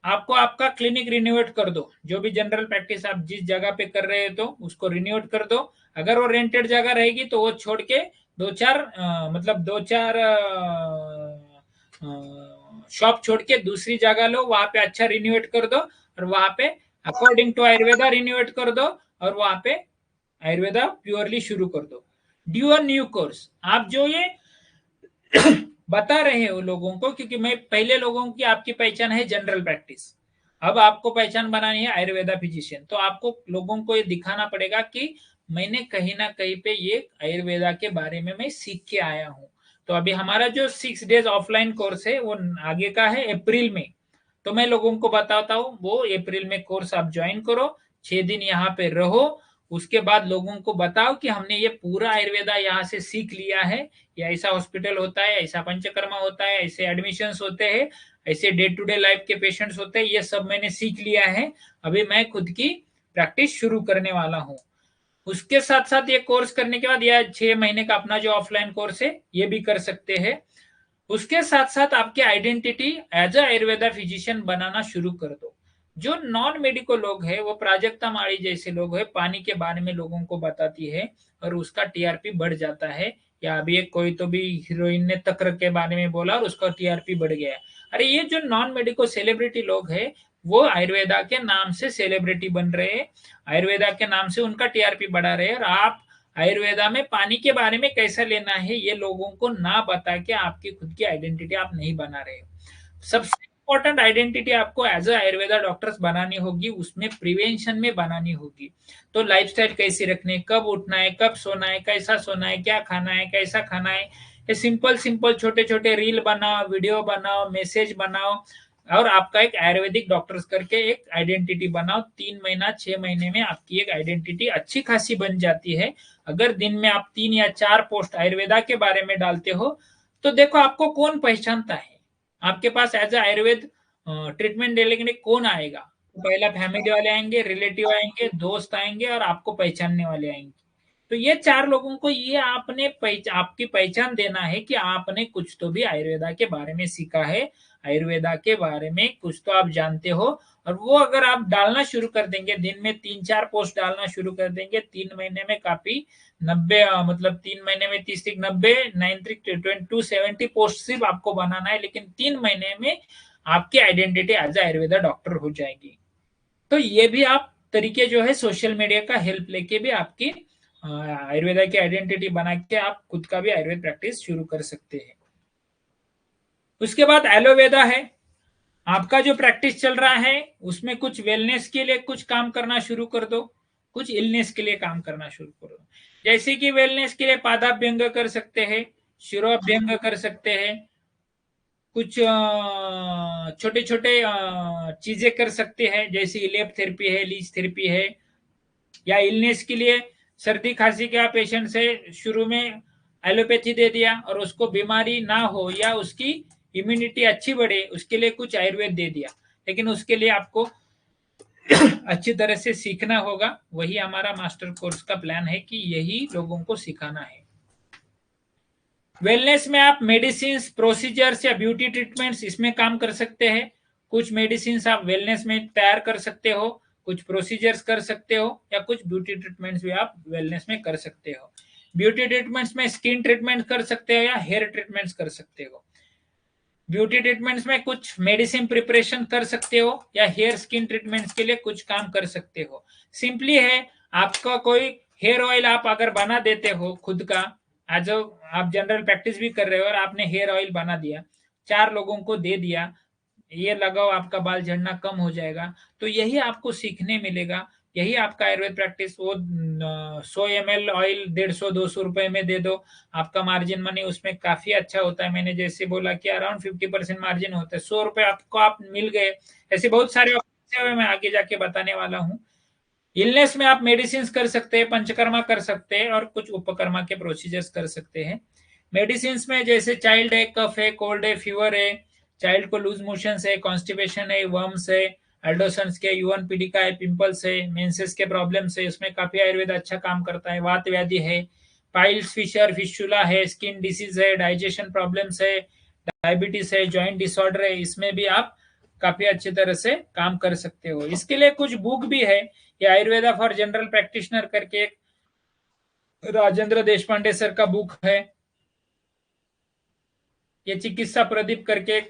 आपको आपका क्लिनिक रिन्यूएट कर दो। जो भी जनरल प्रैक्टिस आप जिस जगह पे कर रहे हो तो उसको रिन्यूएट कर दो। अगर वो रेंटेड जगह रहेगी तो वो छोड़ के 2-4 शॉप छोड़ के दूसरी जगह लो, वहां पे अच्छा रिन्यूएट कर दो और वहां पे अकॉर्डिंग टू आयुर्वेदा रिन्यूएट कर दो और वहां पे आयुर्वेदा प्योरली शुरू कर दो। ड्यू अ न्यू कोर्स, आप जो ये बता रहे हो लोगों को, क्योंकि मैं पहले लोगों की आपकी पहचान है जनरल प्रैक्टिस, अब आपको पहचान बनानी है आयुर्वेदा फिजिशियन। तो आपको लोगों को ये दिखाना पड़ेगा कि मैंने कहीं ना कहीं पे ये आयुर्वेदा के बारे में मैं सीख के आया हूँ। तो अभी हमारा जो 6 डेज ऑफलाइन कोर्स है वो आगे का है अप्रैल में, तो मैं लोगों को बताता हूँ वो अप्रैल में कोर्स आप ज्वाइन करो, 6 दिन यहाँ पे रहो, उसके बाद लोगों को बताओ कि हमने ये पूरा आयुर्वेदा यहाँ से सीख लिया है, या ऐसा हॉस्पिटल होता है, ऐसा पंचकर्मा होता है, ऐसे एडमिशंस होते हैं, ऐसे डे टू डे लाइफ के पेशेंट्स होते हैं, ये सब मैंने सीख लिया है, अभी मैं खुद की प्रैक्टिस शुरू करने वाला हूँ। उसके साथ साथ ये कोर्स करने के बाद या 6 महीने का अपना जो ऑफलाइन कोर्स है ये भी कर सकते हैं। उसके साथ साथ आपकी identity as a Ayurveda physician बनाना शुरू कर दो। जो नॉन मेडिकल लोग हैं, वो प्राजक्ता माड़ी जैसे लोग हैं, पानी के बारे में लोगों को बताती है और उसका टीआरपी बढ़ जाता है। या अभी एक कोई तो भी हीरोइन ने तक्र के बारे में बोला और उसका टीआरपी बढ़ गया। अरे ये जो नॉन मेडिकल सेलिब्रिटी लोग हैं वो आयुर्वेदा के नाम से सेलिब्रिटी बन रहे हैं, आयुर्वेदा के नाम से उनका टीआरपी बढ़ा रहे हैं, और आप आयुर्वेदा में पानी के बारे में कैसा लेना है ये लोगों को ना बता के आपकी खुद की आइडेंटिटी आप नहीं बना रहे हो। सबसे इंपॉर्टेंट आइडेंटिटी आपको एज अ आयुर्वेदा डॉक्टर्स बनानी होगी, उसमें प्रिवेंशन में बनानी होगी। तो लाइफस्टाइल कैसी रखनी है, कब उठना है, कब सोना है, कैसा सोना है, क्या खाना है, कैसा खाना है, ये सिंपल छोटे छोटे रील बनाओ, वीडियो बनाओ, मैसेज बनाओ, और आपका एक आयुर्वेदिक डॉक्टर्स करके एक आइडेंटिटी बनाओ। 3 महीना 6 महीने में आपकी एक आइडेंटिटी अच्छी खासी बन जाती है। अगर दिन में आप 3 या 4 पोस्ट आयुर्वेदा के बारे में डालते हो तो देखो आपको कौन पहचानता है। आपके पास एज ए आयुर्वेद ट्रीटमेंट देने के लिए कौन आएगा? पहला फैमिली वाले आएंगे, रिलेटिव आएंगे, दोस्त आएंगे और आपको पहचानने वाले आएंगे। तो ये 4 लोगों को ये आपकी पहचान देना है कि आपने कुछ तो भी आयुर्वेदा के बारे में सीखा है, आयुर्वेदा के बारे में कुछ तो आप जानते हो। और वो अगर आप डालना शुरू कर देंगे, दिन में 3-4 पोस्ट डालना शुरू कर देंगे, 3 महीने में काफी 90 मतलब 3 महीने में 30 90 9 270 पोस्ट सिर्फ आपको बनाना है, लेकिन 3 महीने में आपकी आइडेंटिटी एज आयुर्वेदा डॉक्टर हो जाएगी। तो ये भी आप तरीके जो है सोशल मीडिया का हेल्प लेके भी आपकी आयुर्वेदा की आइडेंटिटी बना के आप खुद का भी आयुर्वेद प्रैक्टिस शुरू कर सकते हैं। उसके बाद एलोवेदा है। आपका जो प्रैक्टिस चल रहा है उसमें कुछ वेलनेस के लिए कुछ काम करना शुरू कर दो, कुछ इलनेस के लिए काम करना शुरू करो। जैसे कि वेलनेस के लिए पादाभ्यंग कर सकते हैं, शिरोभ्यंग कर सकते हैं, कुछ छोटे छोटे चीजें कर सकते हैं, जैसे इलेप थेरेपी है, लीच थेरेपी है। या इलनेस के लिए सर्दी खांसी का पेशेंट से शुरू में एलोपैथी दे दिया और उसको बीमारी ना हो या उसकी इम्यूनिटी अच्छी बढ़े, उसके लिए कुछ आयुर्वेद दे दिया। लेकिन उसके लिए आपको अच्छी तरह से सीखना होगा। वही हमारा मास्टर कोर्स का प्लान है कि यही लोगों को सिखाना है। वेलनेस में आप मेडिसिन, प्रोसीजर्स या ब्यूटी ट्रीटमेंट्स इसमें काम कर सकते हैं। कुछ मेडिसिन आप वेलनेस में तैयार कर सकते हो, कुछ प्रोसीजर्स कर सकते हो, या कुछ ब्यूटी ट्रीटमेंट्स भी आप वेलनेस में कर सकते हो। ब्यूटी ट्रीटमेंट्स में स्किन ट्रीटमेंट कर सकते हो या हेयर ट्रीटमेंट्स कर सकते हो। ब्यूटी ट्रीटमेंट्स में कुछ मेडिसिन प्रिपरेशन कर सकते हो या हेयर स्किन ट्रीटमेंट्स के लिए कुछ काम कर सकते हो। सिंपली है, आपका कोई हेयर ऑयल आप अगर बना देते हो खुद का, आज आप जनरल प्रैक्टिस भी कर रहे हो और आपने हेयर ऑयल बना दिया, 4 लोगों को दे दिया, ये लगाओ आपका बाल झड़ना कम हो जाएगा, तो यही आपको सीखने मिलेगा। यही आपका आयुर्वेद प्रैक्टिस। वो 100 ml ऑयल 150-200 रुपए में दे दो, आपका मार्जिन मनी उसमें काफी अच्छा होता है। मैंने जैसे बोला कि अराउंड 50% मार्जिन होता है। 100 रुपए आपको आप मिल गए। ऐसे बहुत सारे ऑप्शन मैं आगे जाके बताने वाला हूँ। इलनेस में आप मेडिसिन कर सकते हैं, पंचकर्मा कर सकते हैं और कुछ उपकर्मा के प्रोसीजर्स कर सकते हैं। मेडिसिन में जैसे चाइल्ड है, कफ है, कोल्ड है, फीवर है, चाइल्ड को लूज मोशन है, कॉन्स्टिपेशन है, वर्म्स है, एल्डोसन्स के, यूवन पीडी का है, पिंपल्स है, मेंसेस के प्रॉब्लम्स है, उसमें काफी आयुर्वेद अच्छा काम करता है। वात व्याधि है, पाइल्स, फिशर, फिस्टुला है, स्किन डिसीज है, डाइजेशन प्रॉब्लम्स है, डायबिटीज है, जॉइंट डिसऑर्डर है, इसमें भी आप काफी अच्छी तरह से काम कर सकते हो। इसके लिए कुछ बुक भी है, ये आयुर्वेदा फॉर जनरल प्रैक्टिशनर करके एक राजेंद्र देशपांडे सर का बुक है। ये चिकित्सा प्रदीप करके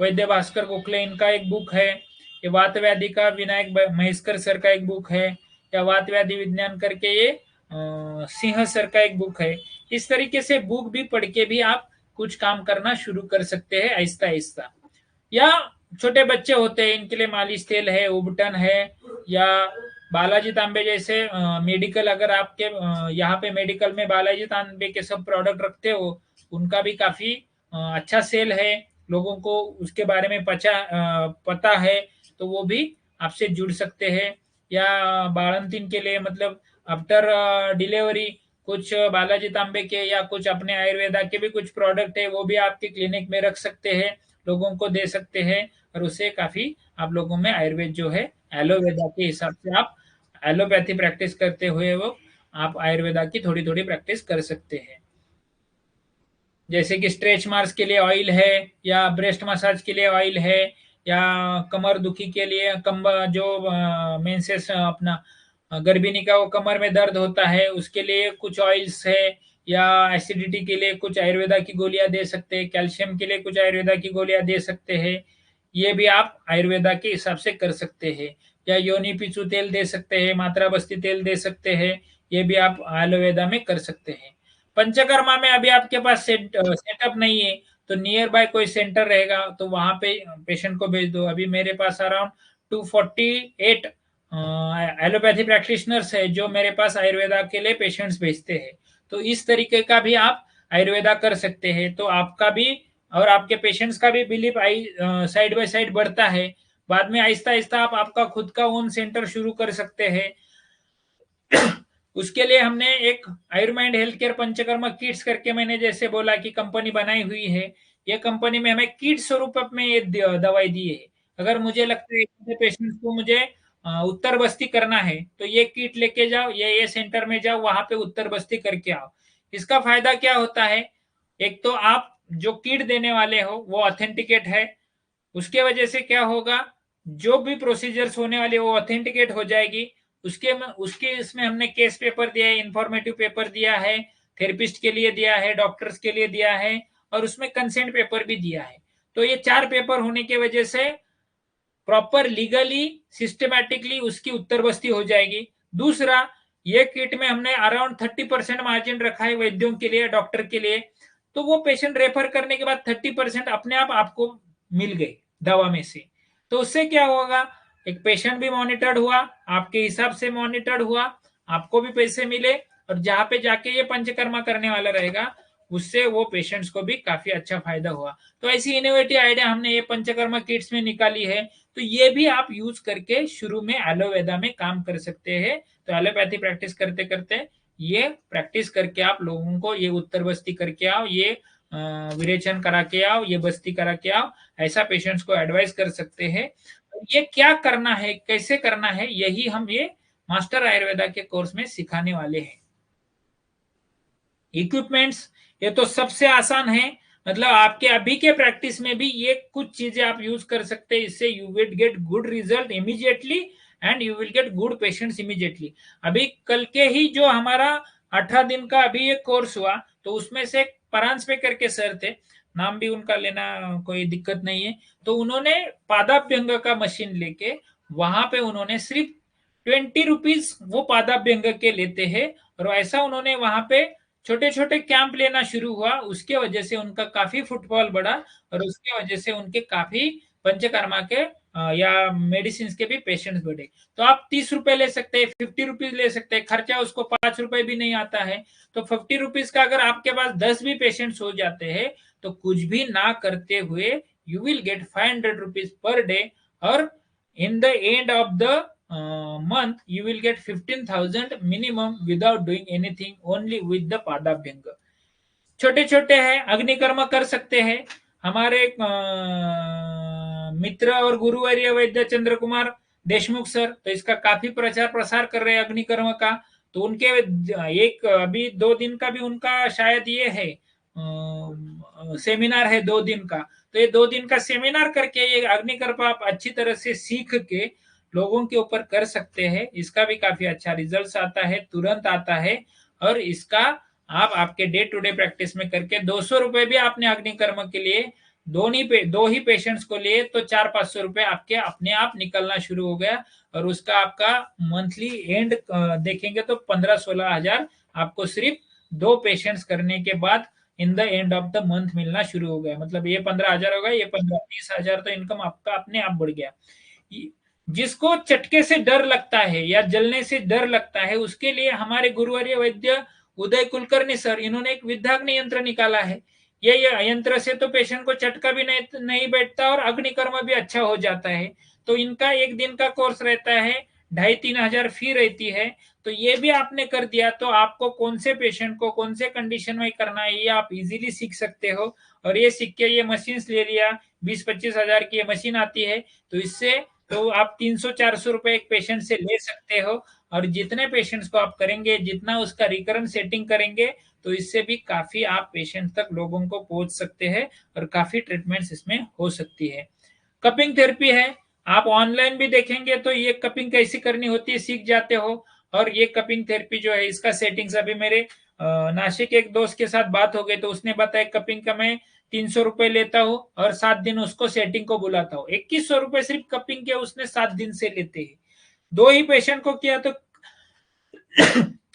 वैद्य भास्कर गोखले इनका एक बुक है। ये वात व्याधि का विनायक महेशकर सर का एक बुक है। या वात व्याधि विज्ञान करके ये सिंह सर का एक बुक है। इस तरीके से बुक भी पढ़ के भी आप कुछ काम करना शुरू कर सकते हैं आहिस्ता आहिस्ता। या छोटे बच्चे होते हैं, इनके लिए मालिश तेल है, उबटन है, या बालाजी तांबे जैसे मेडिकल, अगर आपके यहाँ पे मेडिकल में बालाजी तांबे के सब प्रोडक्ट रखते हो, उनका भी काफी अच्छा सेल है, लोगों को उसके बारे में पता है, तो वो भी आपसे जुड़ सकते हैं। या बाळंतीन के लिए, मतलब आफ्टर डिलीवरी कुछ बालाजी तांबे के या कुछ अपने आयुर्वेदा के भी कुछ प्रोडक्ट है, वो भी आपके क्लिनिक में रख सकते हैं, लोगों को दे सकते हैं, और उससे काफी आप लोगों में आयुर्वेद जो है एलोवेदा के हिसाब से आप एलोपैथी प्रैक्टिस करते हुए वो आप आयुर्वेदा की थोड़ी थोड़ी प्रैक्टिस कर सकते हैं। जैसे कि स्ट्रेच मार्क्स के लिए ऑयल है, या ब्रेस्ट मसाज के लिए ऑयल है, या कमर दुखी के लिए जो मेंसेस अपना गर्भिणी का वो कमर में दर्द होता है उसके लिए कुछ ऑयल्स है, या एसिडिटी के लिए कुछ आयुर्वेदा की गोलियां दे सकते हैं, कैल्शियम के लिए कुछ आयुर्वेदा की गोलियां दे सकते हैं, ये भी आप आयुर्वेदा के हिसाब से कर सकते हैं। या योनि पिचू तेल दे सकते हैं, मात्रा बस्ती तेल दे सकते हैं, ये भी आप आयुर्वेदा में कर सकते हैं। पंचकर्मा में अभी आपके पास सेटअप नहीं है, तो नियर बाय कोई सेंटर रहेगा तो वहां पे पेशेंट को भेज दो। अभी मेरे पास अराउंड 248 एलोपैथी प्रैक्टिशनर्स है जो मेरे पास आयुर्वेदा के लिए पेशेंट्स भेजते हैं। तो इस तरीके का भी आप आयुर्वेदा कर सकते हैं, तो आपका भी और आपके पेशेंट्स का भी बिलीफ साइड बाय साइड बढ़ता है। बाद में आहिस्ता आहिस्ता आप आपका खुद का ओन सेंटर शुरू कर सकते हैं। उसके लिए हमने एक आयुर्माइंड हेल्थ केयर पंचकर्मा किट्स करके, मैंने जैसे बोला कि कंपनी बनाई हुई है, ये कंपनी में हमें किट स्वरूप में ये दवाई दी है। अगर मुझे लगता है पेशेंट्स को मुझे उत्तर बस्ती करना है तो ये किट लेके जाओ, ये सेंटर में जाओ, वहां पे उत्तर बस्ती करके आओ। इसका फायदा क्या होता है, एक तो आप जो किट देने वाले हो वो ऑथेंटिकेट है, उसके वजह से क्या होगा, जो भी प्रोसीजर्स होने वाले वो ऑथेंटिकेट हो जाएगी। उसके इसमें हमने केस पेपर दिया है, इंफॉर्मेटिव पेपर दिया है, थेरेपिस्ट के लिए दिया है, डॉक्टर्स के लिए दिया है, और उसमें कंसेंट पेपर भी दिया है। तो ये 4 पेपर होने की वजह से प्रॉपर लीगली सिस्टमैटिकली उसकी उत्तर बस्ती हो जाएगी। दूसरा, ये किट में हमने अराउंड 30% मार्जिन रखा है वैद्यों के लिए, डॉक्टर के लिए, तो वो पेशेंट रेफर करने के बाद 30% अपने आप आपको मिल गए दवा में से। तो उससे क्या होगा, एक पेशेंट भी मॉनिटर्ड हुआ, आपके हिसाब से मॉनिटर्ड हुआ, आपको भी पैसे मिले, और जहां पे जाके ये पंचकर्मा करने वाला रहेगा उससे वो पेशेंट्स को भी काफी अच्छा फायदा हुआ। तो ऐसी इनोवेटिव आइडिया हमने ये पंचकर्मा किट्स में निकाली है। तो ये भी आप यूज करके शुरू में एलोवेदा में काम कर सकते हैं। तो एलोपैथी प्रैक्टिस करते करते ये प्रैक्टिस करके आप लोगों को ये उत्तर बस्ती करके आओ, ये विरेचन करा के आओ, ये बस्ती करा के आओ, ऐसा पेशेंट्स को एडवाइस कर सकते हैं। ये क्या करना है, कैसे करना है, यही हम ये मास्टर आयुर्वेदा के कोर्स में सिखाने वाले हैं। इक्विपमेंट्स ये तो सबसे आसान है, मतलब आपके अभी के प्रैक्टिस में भी ये कुछ चीजें आप यूज कर सकते हैं, इससे you will get good result immediately and you will get good patients immediately. अभी कल के ही जो हमारा 18 दिन का अभी ये कोर्स हुआ, तो उसमें से परांस पे करके सर थे, नाम भी उनका लेना कोई दिक्कत नहीं है, तो उन्होंने पादाभ्यंग का मशीन लेके वहां पे उन्होंने सिर्फ 20 रुपीज वो पादाभ्यंग के लेते हैं, और ऐसा उन्होंने वहां पे छोटे छोटे कैंप लेना शुरू हुआ। उसके वजह से उनका काफी फुटफॉल बढ़ा, और उसके वजह से उनके काफी पंचकर्मा के या मेडिसिन के भी पेशेंट्स बढ़े। तो आप 30 रुपए ले सकते हैं, 50 रुपीज ले सकते हैं, खर्चा उसको 5 रुपए भी नहीं आता है। तो 50 रुपीज का अगर आपके पास 10 भी पेशेंट्स हो जाते हैं, तो कुछ भी ना करते हुए you will get 500 rupees per day, और in the end of the month you will get 15,000 minimum without doing anything, only with the पादाभ्यंग। छोटे छोटे हैं, अग्निकर्म कर सकते हैं। हमारे मित्र और गुरुवर्य वैद्य चंद्र कुमार देशमुख सर, तो इसका काफी प्रचार प्रसार कर रहे हैं अग्निकर्म का। तो उनके एक अभी 2 दिन का भी उनका शायद ये है सेमिनार है 2 दिन का। तो ये 2 दिन का सेमिनार करके ये अग्निकर्म आप अच्छी तरह से सीख के लोगों के ऊपर कर सकते हैं। इसका भी काफी अच्छा रिजल्ट आता है, तुरंत आता है, और इसका आप आपके डे टू डे प्रैक्टिस में करके 200 रुपए भी आपने अग्निकर्म के लिए दो ही पेशेंट्स को लिए तो 400-500 रुपए आपके अपने आप निकलना शुरू हो गया, और उसका आपका मंथली एंड देखेंगे तो 15-16 हजार आपको सिर्फ 2 पेशेंट्स करने के बाद इन the end of the month मिलना शुरू हो गया। मतलब ये 15,000 हो गया, ये 15-20 हजार, तो इनकम आपका अपने आप बढ़ गया। जिसको चटके से डर लगता है या जलने से डर लगता है, उसके लिए हमारे गुरुवर्य वैद्य उदय कुलकर्णी सर, इन्होंने एक विद्याग्नि यंत्र निकाला है। ये यंत्र से तो पेशेंट को चटका भी नहीं बैठता, और अग्निकर्म भी अच्छा हो जाता है। तो इनका 1 दिन का कोर्स रहता है, 2,500-3 हजार फी रहती है। तो ये भी आपने कर दिया, तो आपको कौन से पेशेंट को कौन से कंडीशन में करना है ये आप इजीली सीख सकते हो। और ये सीख के ये मशीन ले लिया, 20-25 हजार की ये मशीन आती है, तो इससे तो आप 300-400 रुपए एक पेशेंट से ले सकते हो, और जितने पेशेंट्स को आप करेंगे, जितना उसका रिकरेंट सेटिंग करेंगे, तो इससे भी काफी आप पेशेंट तक लोगों को पहुंच सकते हैं, और काफी ट्रीटमेंट्स इसमें हो सकती है। कपिंग थेरेपी है, आप ऑनलाइन भी देखेंगे तो ये कपिंग कैसी करनी होती है सीख जाते हो। और ये कपिंग थेरेपी जो है, इसका सेटिंग्स अभी मेरे नासिक एक दोस्त के साथ बात हो गई, तो उसने बताया कपिंग का मैं 300 रुपए लेता हूँ, और 7 दिन उसको सेटिंग को बुलाता हूँ। 2100 रुपए सिर्फ कपिंग के उसने 7 दिन से लेते हैं। 2 ही पेशेंट को किया, तो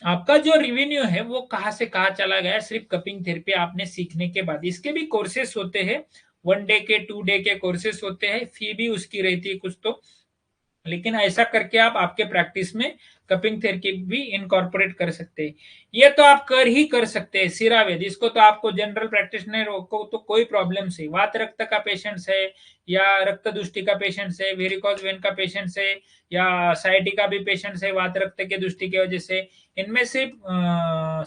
आपका जो रेवेन्यू है वो कहां से कहां चला गया सिर्फ कपिंग थेरेपी आपने सीखने के बाद। इसके भी कोर्सेस होते हैं, 1 डे के 2 डे के कोर्सेस होते हैं, फी भी उसकी रहती है कुछ तो, लेकिन ऐसा करके आप आपके प्रैक्टिस में कपिंग थेरेपी भी इनकॉर्पोरेट कर सकते हैं। ये तो आप कर सकते हैं। सिरावेद, इसको तो आपको जनरल प्रैक्टिशनर को तो कोई प्रॉब्लम से, वात रक्त का पेशेंट्स है, या रक्त दृष्टि का पेशेंट्स है, वेरिकोज वेन का पेशेंट्स है, या साइटी का भी पेशेंट्स है वात रक्त के दृष्टि की वजह से, इनमें से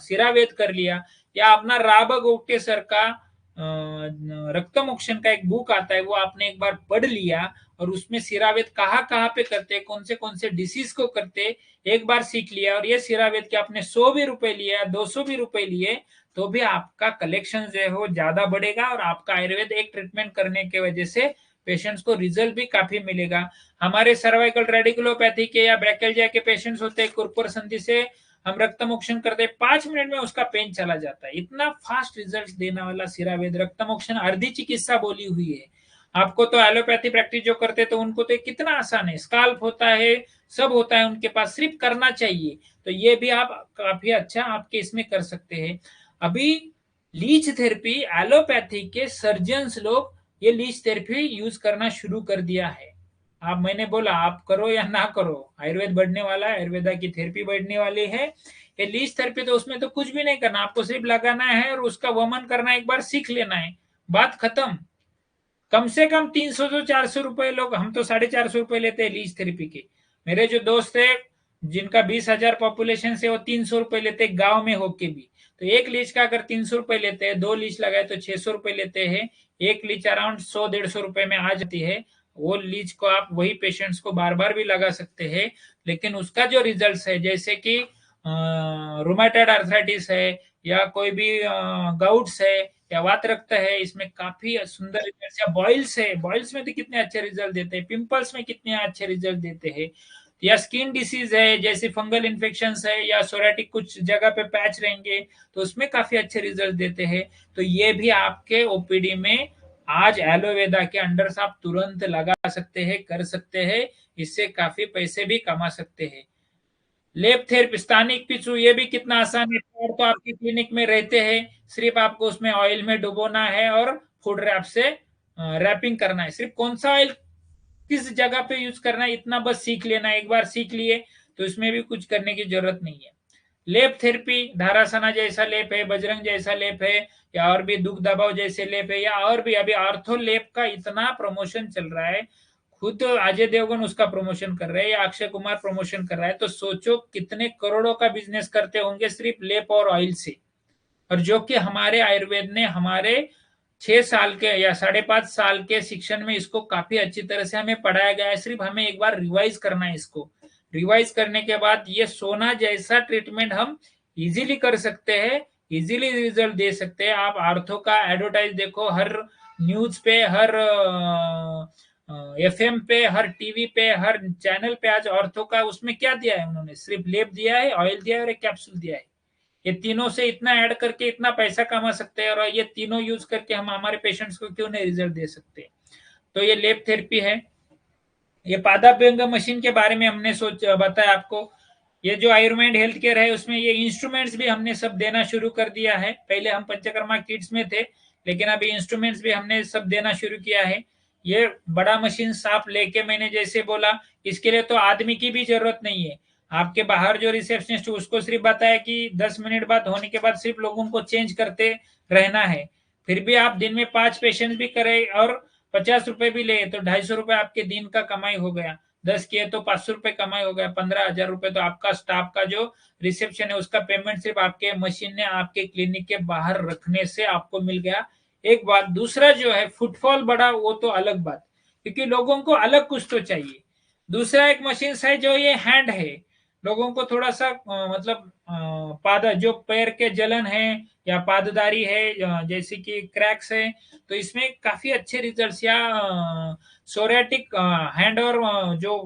सिरावेद कर लिया, या अपना राब गोगटे सर का रक्त मोक्षण का एक बुक आता है, वो आपने एक बार पढ़ लिया, और उसमें सिरावेद कहाँ पे करते, कौन से डिसीज को करते, एक बार सीख लिया, और ये सिरावेद के आपने 100 भी रुपए लिए, 200 भी रुपए लिए, तो भी आपका कलेक्शन जो है वो ज्यादा बढ़ेगा, और आपका आयुर्वेद एक ट्रीटमेंट करने की वजह से पेशेंट्स को रिजल्ट भी काफी मिलेगा। हमारे सर्वाइकल रेडिकुलोपैथी के या ब्रैकेल्जिया के पेशेंट्स होते हैं, कुरकुर संधि से हम रक्त मोक्षण करते हैं, 5 मिनट में उसका पेन चला जाता है। इतना फास्ट रिजल्ट देने वाला सिरावेद रक्त मोक्षण अर्धी चिकित्सा बोली हुई है। आपको तो एलोपैथी प्रैक्टिस जो करते तो उनको तो कितना आसान है, स्काल्प होता है, सब होता है उनके पास, सिर्फ करना चाहिए। तो ये भी आप काफी अच्छा आपके इसमें कर सकते हैं। अभी लीच थेरेपी एलोपैथी के सर्जन्स लोग ये लीच थेरेपी यूज करना शुरू कर दिया है। आप, मैंने बोला आप करो या ना करो, आयुर्वेद बढ़ने वाला है, आयुर्वेदा की थेरेपी बढ़ने वाली है। ये लीच थेरेपी तो उसमें तो कुछ भी नहीं करना, आपको सिर्फ लगाना है और उसका वमन करना एक बार सीख लेना है, बात खत्म। कम से कम 300 से 400 रुपए लोग, हम तो 450 रुपए लेते हैं लीच थेरेपी के। मेरे जो दोस्त है जिनका 20,000 पॉपुलेशन से, वो 300 रुपए लेते हैं गांव में होके भी। तो एक लीच का अगर 300 रुपए लेते हैं, 2 लीच लगाए तो 600 रुपए लेते हैं। एक लीच अराउंड 100-150 रुपए में आ जाती है। वो लीच को आप वही पेशेंट्स को बार बार भी लगा सकते हैं, लेकिन उसका जो रिजल्ट है, जैसे कि रुमेटॉइड आर्थराइटिस है या कोई भी गाउट्स है या वात रक्त है, इसमें काफी सुंदर रिजल्ट। या बॉइल्स है, बॉइल्स में तो कितने अच्छे रिजल्ट देते हैं, पिंपल्स में कितने अच्छे रिजल्ट देते हैं। या स्किन डिसीज है, जैसे फंगल इन्फेक्शन है या सोरेटिक कुछ जगह पे पैच रहेंगे, तो उसमें काफी अच्छे रिजल्ट देते हैं। तो ये भी आपके ओपीडी में आज एलोवेदा के अंडर से आप तुरंत लगा सकते हैं, कर सकते हैं, इससे काफी पैसे भी कमा सकते हैं। लेप थेरेपी, स्थानिक पिचू, ये भी कितना आसान है। तो आपकी क्लिनिक में रहते हैं, सिर्फ आपको उसमें ऑयल में डुबोना है और फूड रैप से रैपिंग करना है। सिर्फ कौन सा ऑयल किस जगह पे यूज करना है इतना बस सीख लेना है। एक बार सीख लिए तो इसमें भी कुछ करने की जरूरत नहीं है। लेप थेरेपी, धारासना जैसा लेप है, बजरंग जैसा लेप है, या और भी दुख दबाव जैसे लेप है, या और भी अभी आर्थो लेप का इतना प्रमोशन चल रहा है, खुद अजय देवगन उसका प्रमोशन कर रहे हैं या अक्षय कुमार प्रमोशन कर रहा है। तो सोचो कितने करोड़ों का बिजनेस करते होंगे सिर्फ लेप और ऑयल से। और जो कि हमारे आयुर्वेद ने हमारे 6 साल के या 5.5 साल के शिक्षण में इसको काफी अच्छी तरह से हमें पढ़ाया गया है। सिर्फ हमें एक बार रिवाइज करना है। इसको रिवाइज करने के बाद ये सोना जैसा ट्रीटमेंट हम इजीली कर सकते हैं, इजीली रिजल्ट दे सकते हैं। आप आर्थो का एडवर्टाइज देखो, हर न्यूज पे, हर एफएम पे, हर टीवी पे, हर चैनल पे आज आर्थो का उसमें क्या दिया है उन्होंने, सिर्फ लेप दिया है, ऑयल दिया है और एक कैप्सूल दिया है। ये तीनों से इतना ऐड करके इतना पैसा कमा सकते हैं, और ये तीनों यूज करके हम हमारे पेशेंट्स को क्यों नहीं रिजल्ट दे सकते। तो ये लेप थेरेपी है। ये पादाभ्यंग मशीन के बारे में हमने बताया आपको। ये जो आयुर्वेद हेल्थ केयर है उसमें ये इंस्ट्रूमेंट्स भी हमने सब देना शुरू कर दिया है। पहले हम पंचकर्मा किट्स में थे, लेकिन अभी इंस्ट्रूमेंट्स भी हमने सब देना शुरू किया है। ये बड़ा मशीन साफ लेके, मैंने जैसे बोला, इसके लिए तो आदमी की भी जरूरत नहीं है। आपके बाहर जो रिसेप्शनिस्ट, उसको सिर्फ बताया कि 10 मिनट बाद होने के बाद सिर्फ लोगों को चेंज करते रहना है। फिर भी आप दिन में 5 पेशेंट भी करें और 50 रुपए भी ले तो 250 रुपए आपके दिन का कमाई हो गया। 10 किए तो 500 रुपए कमाई हो गया। 15,000 रुपए तो आपका स्टाफ का जो रिसेप्शन है उसका पेमेंट सिर्फ आपके मशीन ने आपके क्लिनिक के बाहर रखने से आपको मिल गया। एक बात। दूसरा जो है फुटफॉल बढ़ा, वो तो अलग बात, क्योंकि लोगों को अलग कुछ तो चाहिए। दूसरा एक मशीन है जो ये हैंड है, लोगों को थोड़ा सा मतलब पाद जो पैर के जलन है या पाददारी है, जैसे कि क्रैक्स है, तो इसमें काफी अच्छे रिजल्ट्स, या सोरेटिक हैंड और जो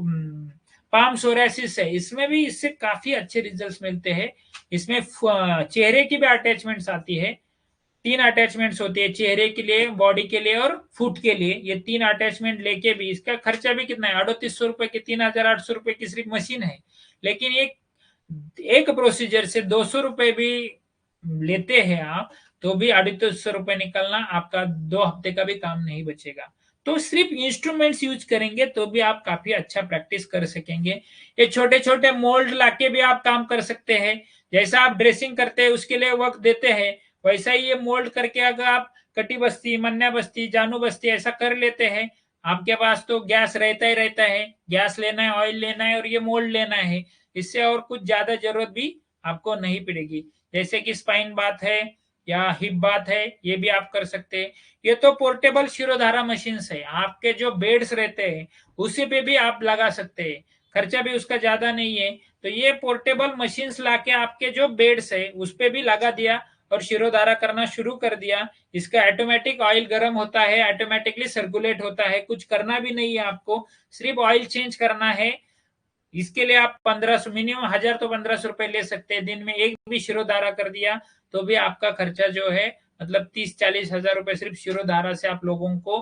पाम सोरेसिस है, इसमें भी इससे काफी अच्छे रिजल्ट्स मिलते हैं। इसमें चेहरे की भी अटैचमेंट्स आती है। 3 अटैचमेंट्स होती है, चेहरे के लिए, बॉडी के लिए और फुट के लिए। ये 3 अटैचमेंट लेके भी इसका खर्चा भी कितना है, 3800 रुपए की 3,800 रुपए की सिर्फ मशीन है। लेकिन एक प्रोसीजर से 200 रुपए भी लेते हैं आप, तो भी 250 रुपए निकलना आपका 2 हफ्ते का भी काम नहीं बचेगा। तो सिर्फ इंस्ट्रूमेंट्स यूज करेंगे तो भी आप काफी अच्छा प्रैक्टिस कर सकेंगे। ये छोटे छोटे मोल्ड लाके भी आप काम कर सकते हैं। जैसा आप ड्रेसिंग करते हैं उसके लिए वक्त देते हैं, वैसा ही ये मोल्ड करके अगर आप कटी बस्ती, मन्या बस्ती, जानू बस्ती ऐसा कर लेते हैं, आपके पास तो गैस रहता ही रहता है। गैस लेना है, ऑयल लेना है और ये मोल्ड लेना है, इससे और कुछ ज्यादा जरूरत भी आपको नहीं पड़ेगी। जैसे कि स्पाइन बात है या हिप बात है, ये भी आप कर सकते हैं। ये तो पोर्टेबल शिरोधारा मशीन है, आपके जो बेड्स रहते हैं उसी पे भी आप लगा सकते हैं, खर्चा भी उसका ज्यादा नहीं है। तो ये पोर्टेबल मशीन्स लाके आपके जो बेड्स है उस पे भी लगा दिया और शिरोधारा करना शुरू कर दिया। इसका ऑटोमेटिक ऑयल गर्म होता है, ऑटोमेटिकली सर्कुलेट होता है, कुछ करना भी नहीं है आपको, सिर्फ ऑयल चेंज करना है। इसके लिए आप 1500, मिनिमम 1000 तो 1500 रुपए ले सकते हैं। दिन में एक भी शिरोधारा कर दिया तो भी आपका खर्चा जो है मतलब 30-40 हजार रुपए सिर्फ शिरोधारा से आप लोगों को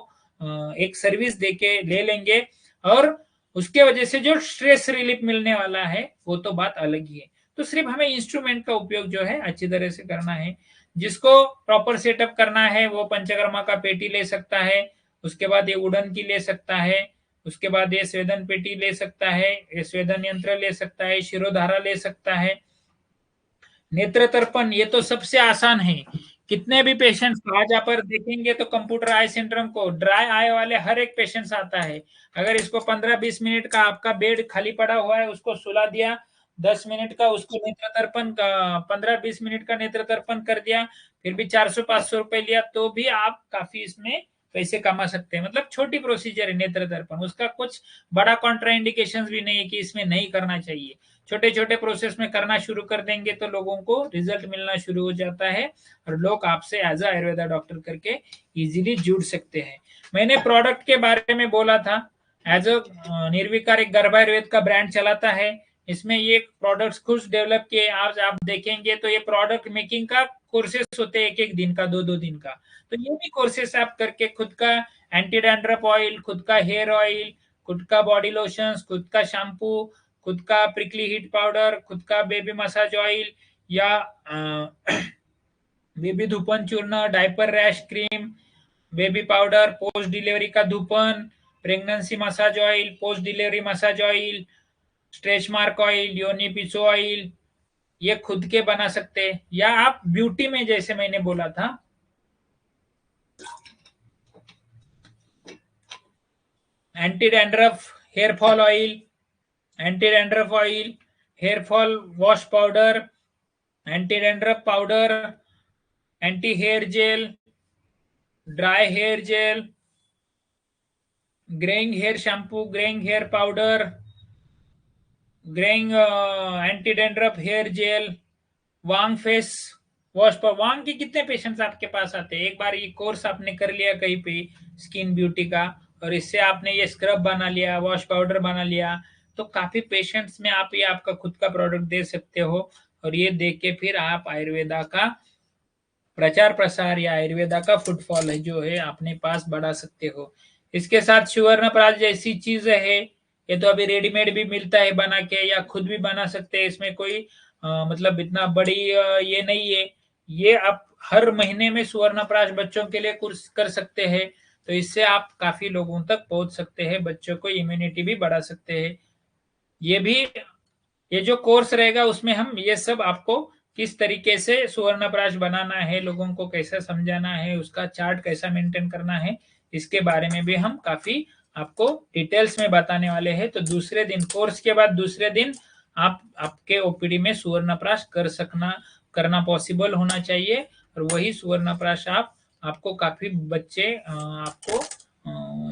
एक सर्विस देके ले लेंगे, और उसके वजह से जो स्ट्रेस रिलीफ मिलने वाला है वो तो बात अलग ही है। तो सिर्फ हमें इंस्ट्रूमेंट का उपयोग जो है अच्छी तरह से करना है। जिसको प्रॉपर सेटअप करना है वो पंचकर्मा का पेटी ले सकता है, उसके बाद ये वुडन की ले सकता है, उसके बाद ये स्वेदन पेटी ले सकता है, ये स्वेदन यंत्र ले सकता है, शिरोधारा ले सकता है। नेत्र तर्पण ये तो सबसे आसान है। कितने भी पेशेंट्स आज आप पर देखेंगे तो कंप्यूटर आई सिंड्रोम को ड्राई आई वाले हर एक पेशेंट्स आता है। अगर इसको 15-20 मिनट का आपका बेड खाली पड़ा हुआ है, उसको सुला दिया, 10 मिनट का उसको नेत्र तर्पण का 15-20 मिनट का नेत्र तर्पण कर दिया, फिर भी 400-500 रुपए लिया, तो भी आप काफी इसमें पैसे कमा सकते हैं। मतलब छोटी प्रोसीजर है नेत्र तर्पण, उसका कुछ बड़ा कॉन्ट्राइंडिकेशंस भी नहीं है कि इसमें नहीं करना चाहिए। छोटे छोटे प्रोसेस में करना शुरू कर देंगे तो लोगों को रिजल्ट मिलना शुरू हो जाता है और लोग आपसे एज अ आयुर्वेदा डॉक्टर करके इजीली जुड़ सकते हैं। मैंने प्रोडक्ट के बारे में बोला था, एज अ निर्विकार एक गर्भायुर्वेद का ब्रांड चलाता है। इसमें ये प्रोडक्ट्स खुद डेवलप किए। आज आप देखेंगे तो ये प्रोडक्ट मेकिंग का कोर्सेस होते हैं, 1-1 दिन का, 2-2 दिन का। तो ये भी कोर्सेस आप करके खुद का एंटी डैंड्रफ ऑयल, खुद का हेयर ऑयल, खुद का बॉडी लोशन, खुद का शैम्पू, खुद का प्रिकली हीट पाउडर, खुद का बेबी मसाज ऑयल या बेबी धूपन चूर्ण, diaper rash cream, baby powder, post delivery का धूपन, pregnancy massage oil, post delivery massage oil, stretch mark oil, योनि पिसो ऑयल, ये खुद के बना सकते हैं। या आप ब्यूटी में जैसे मैंने बोला था, anti dandruff hair fall oil, anti dandruff oil, hair fall wash powder, anti dandruff powder, anti hair gel, dry hair gel, greying hair shampoo, greying hair powder, greying anti dandruff hair gel, वांग face wash पर। वांग के कितने patients आपके पास आते हैं? एक बार ये कोर्स आपने कर लिया कहीं पे स्किन ब्यूटी का और इससे आपने ये स्क्रब बना लिया, वॉश पाउडर बना लिया, तो काफी पेशेंट्स में आप ये आपका खुद का प्रोडक्ट दे सकते हो और ये देख के फिर आप आयुर्वेदा का प्रचार प्रसार या आयुर्वेदा का फुटफॉल है जो है अपने पास बढ़ा सकते हो। इसके साथ सुवर्णप्राश जैसी चीज है, ये तो अभी रेडीमेड भी मिलता है बना के, या खुद भी बना सकते हैं। इसमें कोई मतलब इतना बड़ी ये नहीं है। ये आप हर महीने में सुवर्णप्राश बच्चों के लिए कोर्स कर सकते हैं, तो इससे आप काफी लोगों तक पहुंच सकते हैं, बच्चों को इम्यूनिटी भी बढ़ा सकते हैं। ये जो कोर्स रहेगा उसमें हम ये सब आपको किस तरीके से सुवर्णप्राश बनाना है, लोगों को कैसे समझाना है, उसका चार्ट कैसा मेंटेन करना है, इसके बारे में भी हम काफी आपको डिटेल्स में बताने वाले हैं। तो दूसरे दिन, कोर्स के बाद दूसरे दिन आपके ओपीडी में सुवर्णप्राश करना पॉसिबल होना चाहिए और वही सुवर्णप्राश आपको काफी बच्चे आपको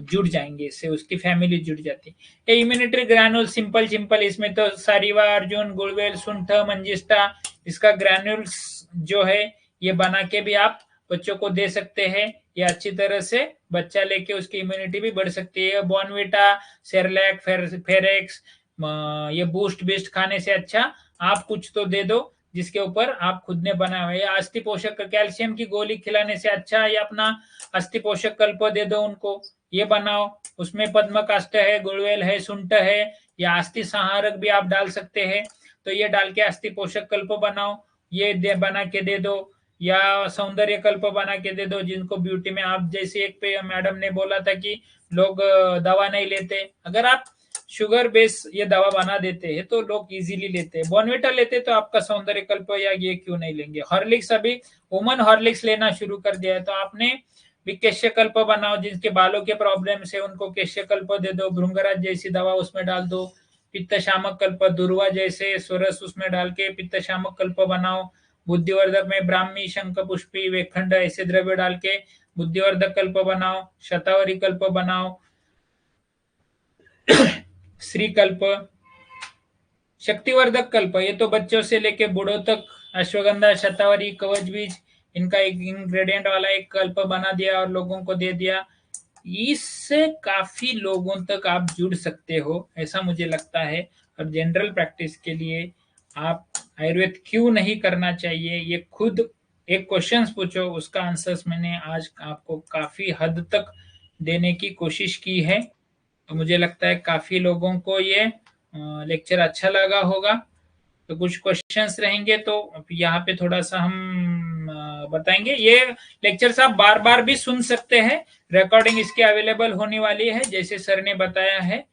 जुड़ जाएंगे, इससे उसकी फैमिली जुड़ जाती है। इम्यूनिटी ग्रैनुल सिंपल, इसमें तो सारीवा, अर्जुन, गुड़वेल, सुंठ, मंजिष्टा, इसका ग्रैनुल्स जो है ये बना के भी आप बच्चों को दे सकते हैं। ये अच्छी तरह से बच्चा लेके उसकी इम्यूनिटी भी बढ़ सकती है। बॉर्नविटा, सेरेलैक, फेरेक्स, ये बूस्ट बीस्ट खाने से अच्छा आप कुछ तो दे दो जिसके ऊपर आप खुद ने बना हुआ है। अस्थि पोषक कैल्शियम की गोली खिलाने से अच्छा ये अपना अस्थि पोषक कल्प दे दो उनको, ये बनाओ। उसमें पद्म काष्ठ है, गुड़वेल है, सुंठ है, या अस्थि संहारक भी आप डाल सकते हैं, तो ये डाल के अस्थि पोषक कल्प बनाओ, ये बना के दे दो। या सौंदर्य कल्प बना के दे दो जिनको ब्यूटी में, आप जैसे एक पे मैडम ने बोला था कि लोग दवा नहीं लेते, अगर आप शुगर बेस ये दवा बना देते हैं तो लोग इजीली लेते हैं। बॉर्नविटा लेते तो आपका सौंदर्य कल्प या ये क्यों नहीं लेंगे। हॉर्लिक्स, अभी वुमन हॉर्लिक्स लेना शुरू कर दिया है, तो आपने भी केश्य कल्प बनाओ, जिनके बालों के प्रॉब्लम से उनको केश्य कल्प दे दो, भृंगराज जैसी दवा उसमें डाल दो, पित्त शामक कल्प, दुर्वा जैसे स्वरस उसमें डाल के पित्त शामक कल्प बनाओ। बुद्धिवर्धक में ब्राह्मी, शंख पुष्पी, वेखंड ऐसे द्रव्य डाल के बुद्धिवर्धक कल्प बनाओ। शतावरी कल्प बनाओ, श्री कल्प, शक्तिवर्धक कल्प, ये तो बच्चों से लेके बूढ़ों तक, अश्वगंधा, शतावरी, कवच बीज, इनका एक इंग्रेडिएंट वाला एक कल्प बना दिया और लोगों को दे दिया। इससे काफी लोगों तक आप जुड़ सकते हो, ऐसा मुझे लगता है। और जनरल प्रैक्टिस के लिए आप आयुर्वेद क्यों नहीं करना चाहिए, ये खुद एक क्वेश्चंस पूछो, उसका आंसर्स मैंने आज आपको काफी हद तक देने की कोशिश की है। तो मुझे लगता है काफी लोगों को ये लेक्चर अच्छा लगा होगा। तो कुछ क्वेश्चंस रहेंगे तो यहाँ पे थोड़ा सा हम बताएंगे। ये लेक्चर्स आप बार बार भी सुन सकते हैं, रिकॉर्डिंग इसकी अवेलेबल होने वाली है जैसे सर ने बताया है।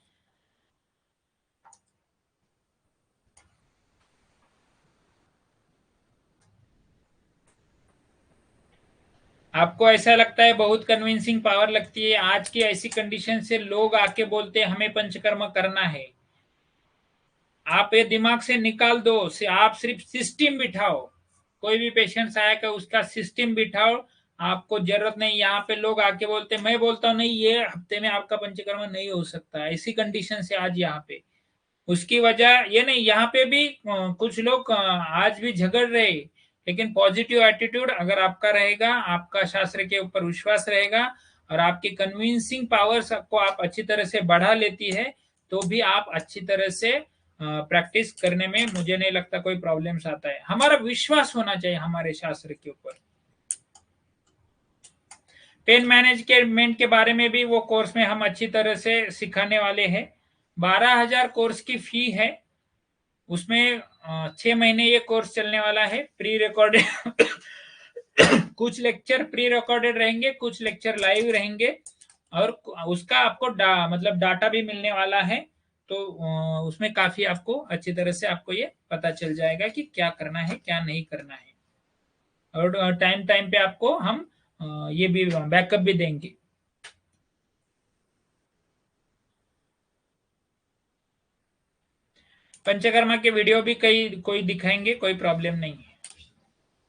आपको ऐसा लगता है बहुत कन्विंसिंग पावर लगती है, आज की ऐसी कंडीशन से लोग आके बोलते हैं हमें पंचकर्म करना है, आप ये दिमाग से निकाल दो, आप सिर्फ सिस्टम बिठाओ। कोई भी पेशेंट आएगा उसका सिस्टम बिठाओ, आपको जरूरत नहीं। यहाँ पे लोग आके बोलते, मैं बोलता हूँ नहीं ये हफ्ते में आपका पंचकर्म नहीं हो सकता, ऐसी कंडीशन से आज यहाँ पे। उसकी वजह ये नहीं, यहाँ पे भी कुछ लोग आज भी झगड़ रहे, लेकिन पॉजिटिव एटीट्यूड अगर आपका रहेगा, आपका शास्त्र के ऊपर विश्वास रहेगा और आपकी कन्विंसिंग पावर्स को आप अच्छी तरह से बढ़ा लेती है, तो भी आप अच्छी तरह से प्रैक्टिस करने में मुझे नहीं लगता कोई प्रॉब्लम्स आता है। हमारा विश्वास होना चाहिए हमारे शास्त्र के ऊपर। पेन मैनेजमेंट के बारे में भी वो कोर्स में हम अच्छी तरह से सिखाने वाले हैं। 12,000 कोर्स की फी है, उसमें 6 महीने ये कोर्स चलने वाला है। प्री रिकॉर्डेड कुछ लेक्चर प्री रिकॉर्डेड रहेंगे, कुछ लेक्चर लाइव रहेंगे और उसका आपको मतलब डाटा भी मिलने वाला है। तो उसमें काफी आपको अच्छी तरह से आपको ये पता चल जाएगा कि क्या करना है क्या नहीं करना है, और टाइम टाइम पे आपको हम ये भी बैकअप भी देंगे। पंचकर्मा के वीडियो भी कोई दिखाएंगे, कोई प्रॉब्लम नहीं है।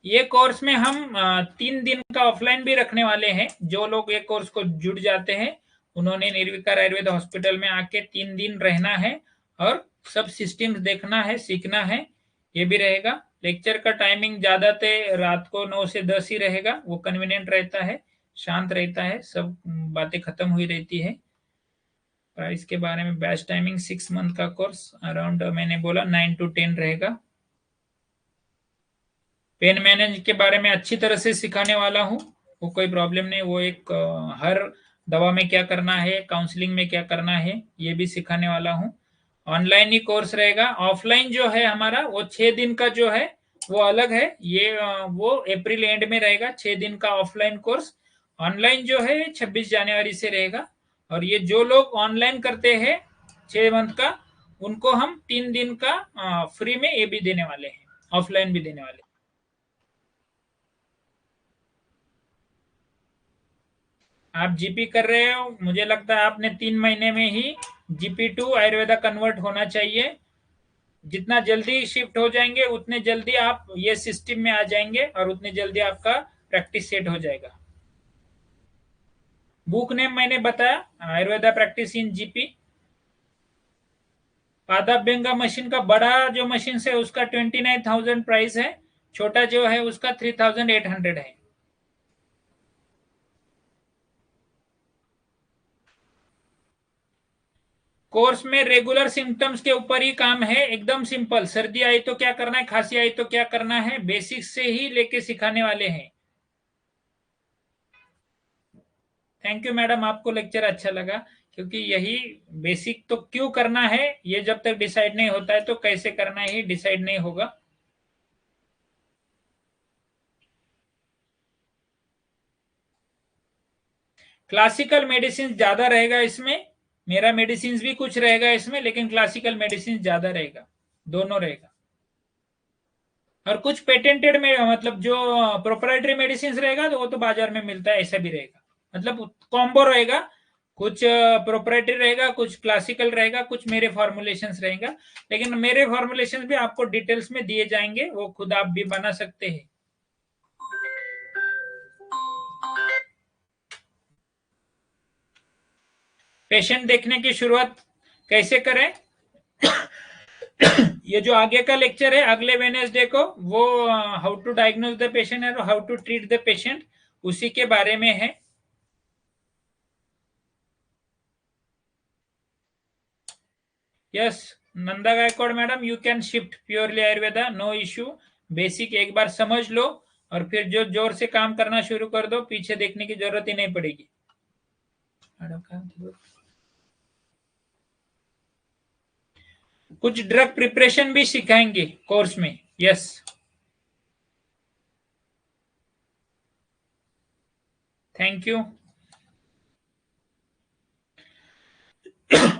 ये कोर्स में हम 3 दिन का ऑफलाइन भी रखने वाले हैं। जो लोग ये कोर्स को जुड़ जाते हैं उन्होंने निर्विकार आयुर्वेद हॉस्पिटल में आके 3 दिन रहना है और सब सिस्टम्स देखना है, सीखना है, ये भी रहेगा। लेक्चर का टाइमिंग ज्यादातर रात को 9 से 10 ही रहेगा, वो कन्वीनियंट रहता है, शांत रहता है, सब बातें खत्म हुई रहती है। प्राइस के बारे में, बैच टाइमिंग 6 मंथ का कोर्स अराउंड मैंने बोला 9 to 10 रहेगा। पेन मैनेज के बारे में अच्छी तरह से सिखाने वाला हूँ, वो कोई प्रॉब्लम नहीं। वो एक हर दवा में क्या करना है, काउंसलिंग में क्या करना है, ये भी सिखाने वाला हूँ। ऑनलाइन ही कोर्स रहेगा। ऑफलाइन जो है हमारा वो 6 दिन का जो है वो अलग है, ये वो अप्रैल एंड में रहेगा 6 दिन का ऑफलाइन कोर्स। ऑनलाइन जो है 26 जनवरी से रहेगा। और ये जो लोग ऑनलाइन करते हैं 6 मंथ का, उनको हम 3 दिन का फ्री में ये भी देने वाले हैं, ऑफलाइन भी देने वाले। आप जीपी कर रहे हो, मुझे लगता है आपने 3 महीने में ही जीपी टू आयुर्वेदा कन्वर्ट होना चाहिए। जितना जल्दी शिफ्ट हो जाएंगे उतने जल्दी आप ये सिस्टम में आ जाएंगे और उतने जल्दी आपका प्रैक्टिस सेट हो जाएगा। बुक नेम मैंने बताया, आयुर्वेदा प्रैक्टिस इन जीपी। पादाभ्यंगा मशीन का बड़ा जो मशीन है उसका 29,000 प्राइस है, छोटा जो है उसका 3,800 है। कोर्स में रेगुलर सिम्टम्स के ऊपर ही काम है, एकदम सिंपल। सर्दी आई तो क्या करना है, खांसी आई तो क्या करना है, बेसिक्स से ही लेके सिखाने वाले हैं। थैंक यू मैडम, आपको लेक्चर अच्छा लगा, क्योंकि यही बेसिक तो क्यों करना है ये जब तक डिसाइड नहीं होता है तो कैसे करना है डिसाइड नहीं होगा। क्लासिकल मेडिसिन ज्यादा रहेगा इसमें, मेरा मेडिसिन भी कुछ रहेगा इसमें, लेकिन क्लासिकल मेडिसिन ज्यादा रहेगा, दोनों रहेगा। और कुछ पेटेंटेड में मतलब जो प्रोप्राइटरी मेडिसिन रहेगा तो वो तो बाजार में मिलता है, ऐसा भी रहेगा। मतलब कॉम्बो रहेगा, कुछ प्रोप्राइटरी रहेगा, कुछ क्लासिकल रहेगा, कुछ मेरे फॉर्मुलेशंस रहेगा। लेकिन मेरे फॉर्मुलेशंस भी आपको डिटेल्स में दिए जाएंगे, वो खुद आप भी बना सकते हैं। पेशेंट देखने की शुरुआत कैसे करें ये जो आगे का लेक्चर है अगले वेडनेसडे को, वो how to diagnose the patient और how to treat the patient, उसी के बारे में है। Yes Nanda Gaikwad madam, you can shift purely Ayurveda, no issue. Basic एक बार समझ लो और फिर जो जोर से काम करना शुरू कर दो, पीछे देखने की जरूरत ही नहीं पड़ेगी। कुछ ड्रग प्रिपरेशन भी सिखाएंगे कोर्स में। Yes thank you.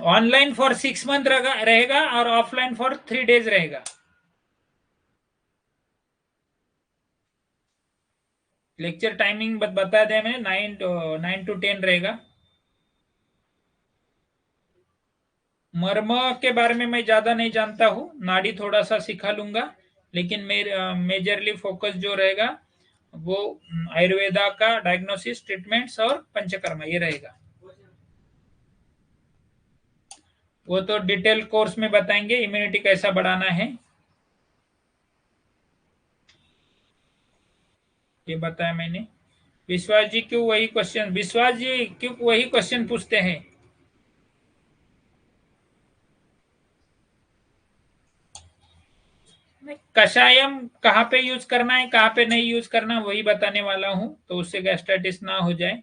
Online for 6 month रहेगा और ऑफलाइन फॉर 3 days रहेगा। लेक्चर टाइमिंग बता दें, मैंने 9 to 10 रहेगा। मर्म के बारे में मैं ज्यादा नहीं जानता हूँ, नाड़ी थोड़ा सा सिखा लूंगा, लेकिन मेजरली फोकस जो रहेगा वो आयुर्वेदा का डायग्नोसिस, ट्रीटमेंट्स और पंचकर्मा ये रहेगा। वो तो डिटेल कोर्स में बताएंगे इम्यूनिटी कैसा बढ़ाना है, ये बताया मैंने। विश्वास जी क्यों वही क्वेश्चन पूछते हैं? कषायम कहाँ पे यूज करना है, कहाँ पे नहीं यूज करना, वही बताने वाला हूं, तो उससे गैस्ट्राइटिस ना हो जाए।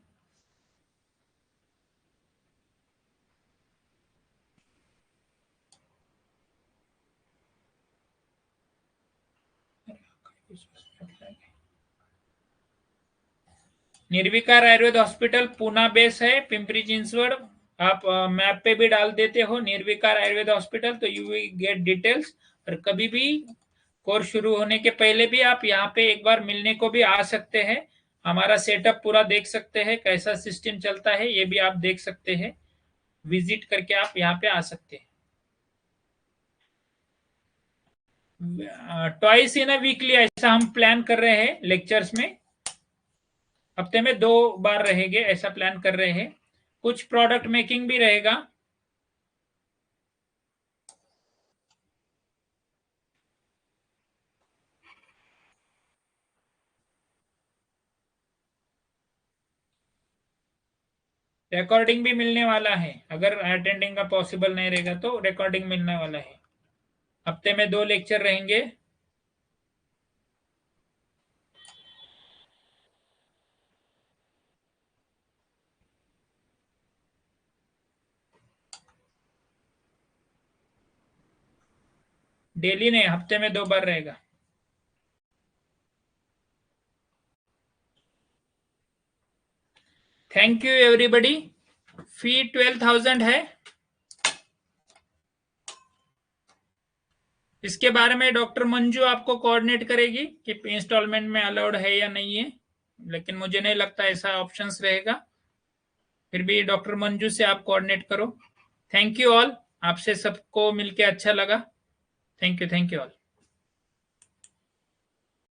निर्विकार आयुर्वेद हॉस्पिटल पूना बेस है, पिंपरी चिंचवड। आप मैप पे भी डाल देते हो निर्विकार आयुर्वेद हॉस्पिटल, तो यू विल गेट डिटेल्स। और कभी भी कोर्स शुरू होने के पहले भी आप यहाँ पे एक बार मिलने को भी आ सकते हैं, हमारा सेटअप पूरा देख सकते हैं, कैसा सिस्टम चलता है ये भी आप देख सकते हैं, विजिट करके आप यहाँ पे आ सकते हैं। ट्वाइस इन अ वीकली ऐसा हम प्लान कर रहे हैं, लेक्चर्स में हफ्ते में 2 बार रहेंगे ऐसा प्लान कर रहे हैं। कुछ प्रोडक्ट मेकिंग भी रहेगा। रिकॉर्डिंग भी मिलने वाला है, अगर अटेंडिंग का पॉसिबल नहीं रहेगा तो रिकॉर्डिंग मिलने वाला है। हफ्ते में 2 लेक्चर रहेंगे। डेली नहीं, हफ्ते में 2 बार रहेगा। Thank you everybody. फी 12,000 है। इसके बारे में डॉक्टर मंजू आपको कोऑर्डिनेट करेगी कि इंस्टॉलमेंट में अलाउड है या नहीं है, लेकिन मुझे नहीं लगता ऐसा ऑप्शंस रहेगा। फिर भी डॉक्टर मंजू से आप कोऑर्डिनेट करो। थैंक यू ऑल, आपसे सबको मिलके अच्छा लगा। Thank you all.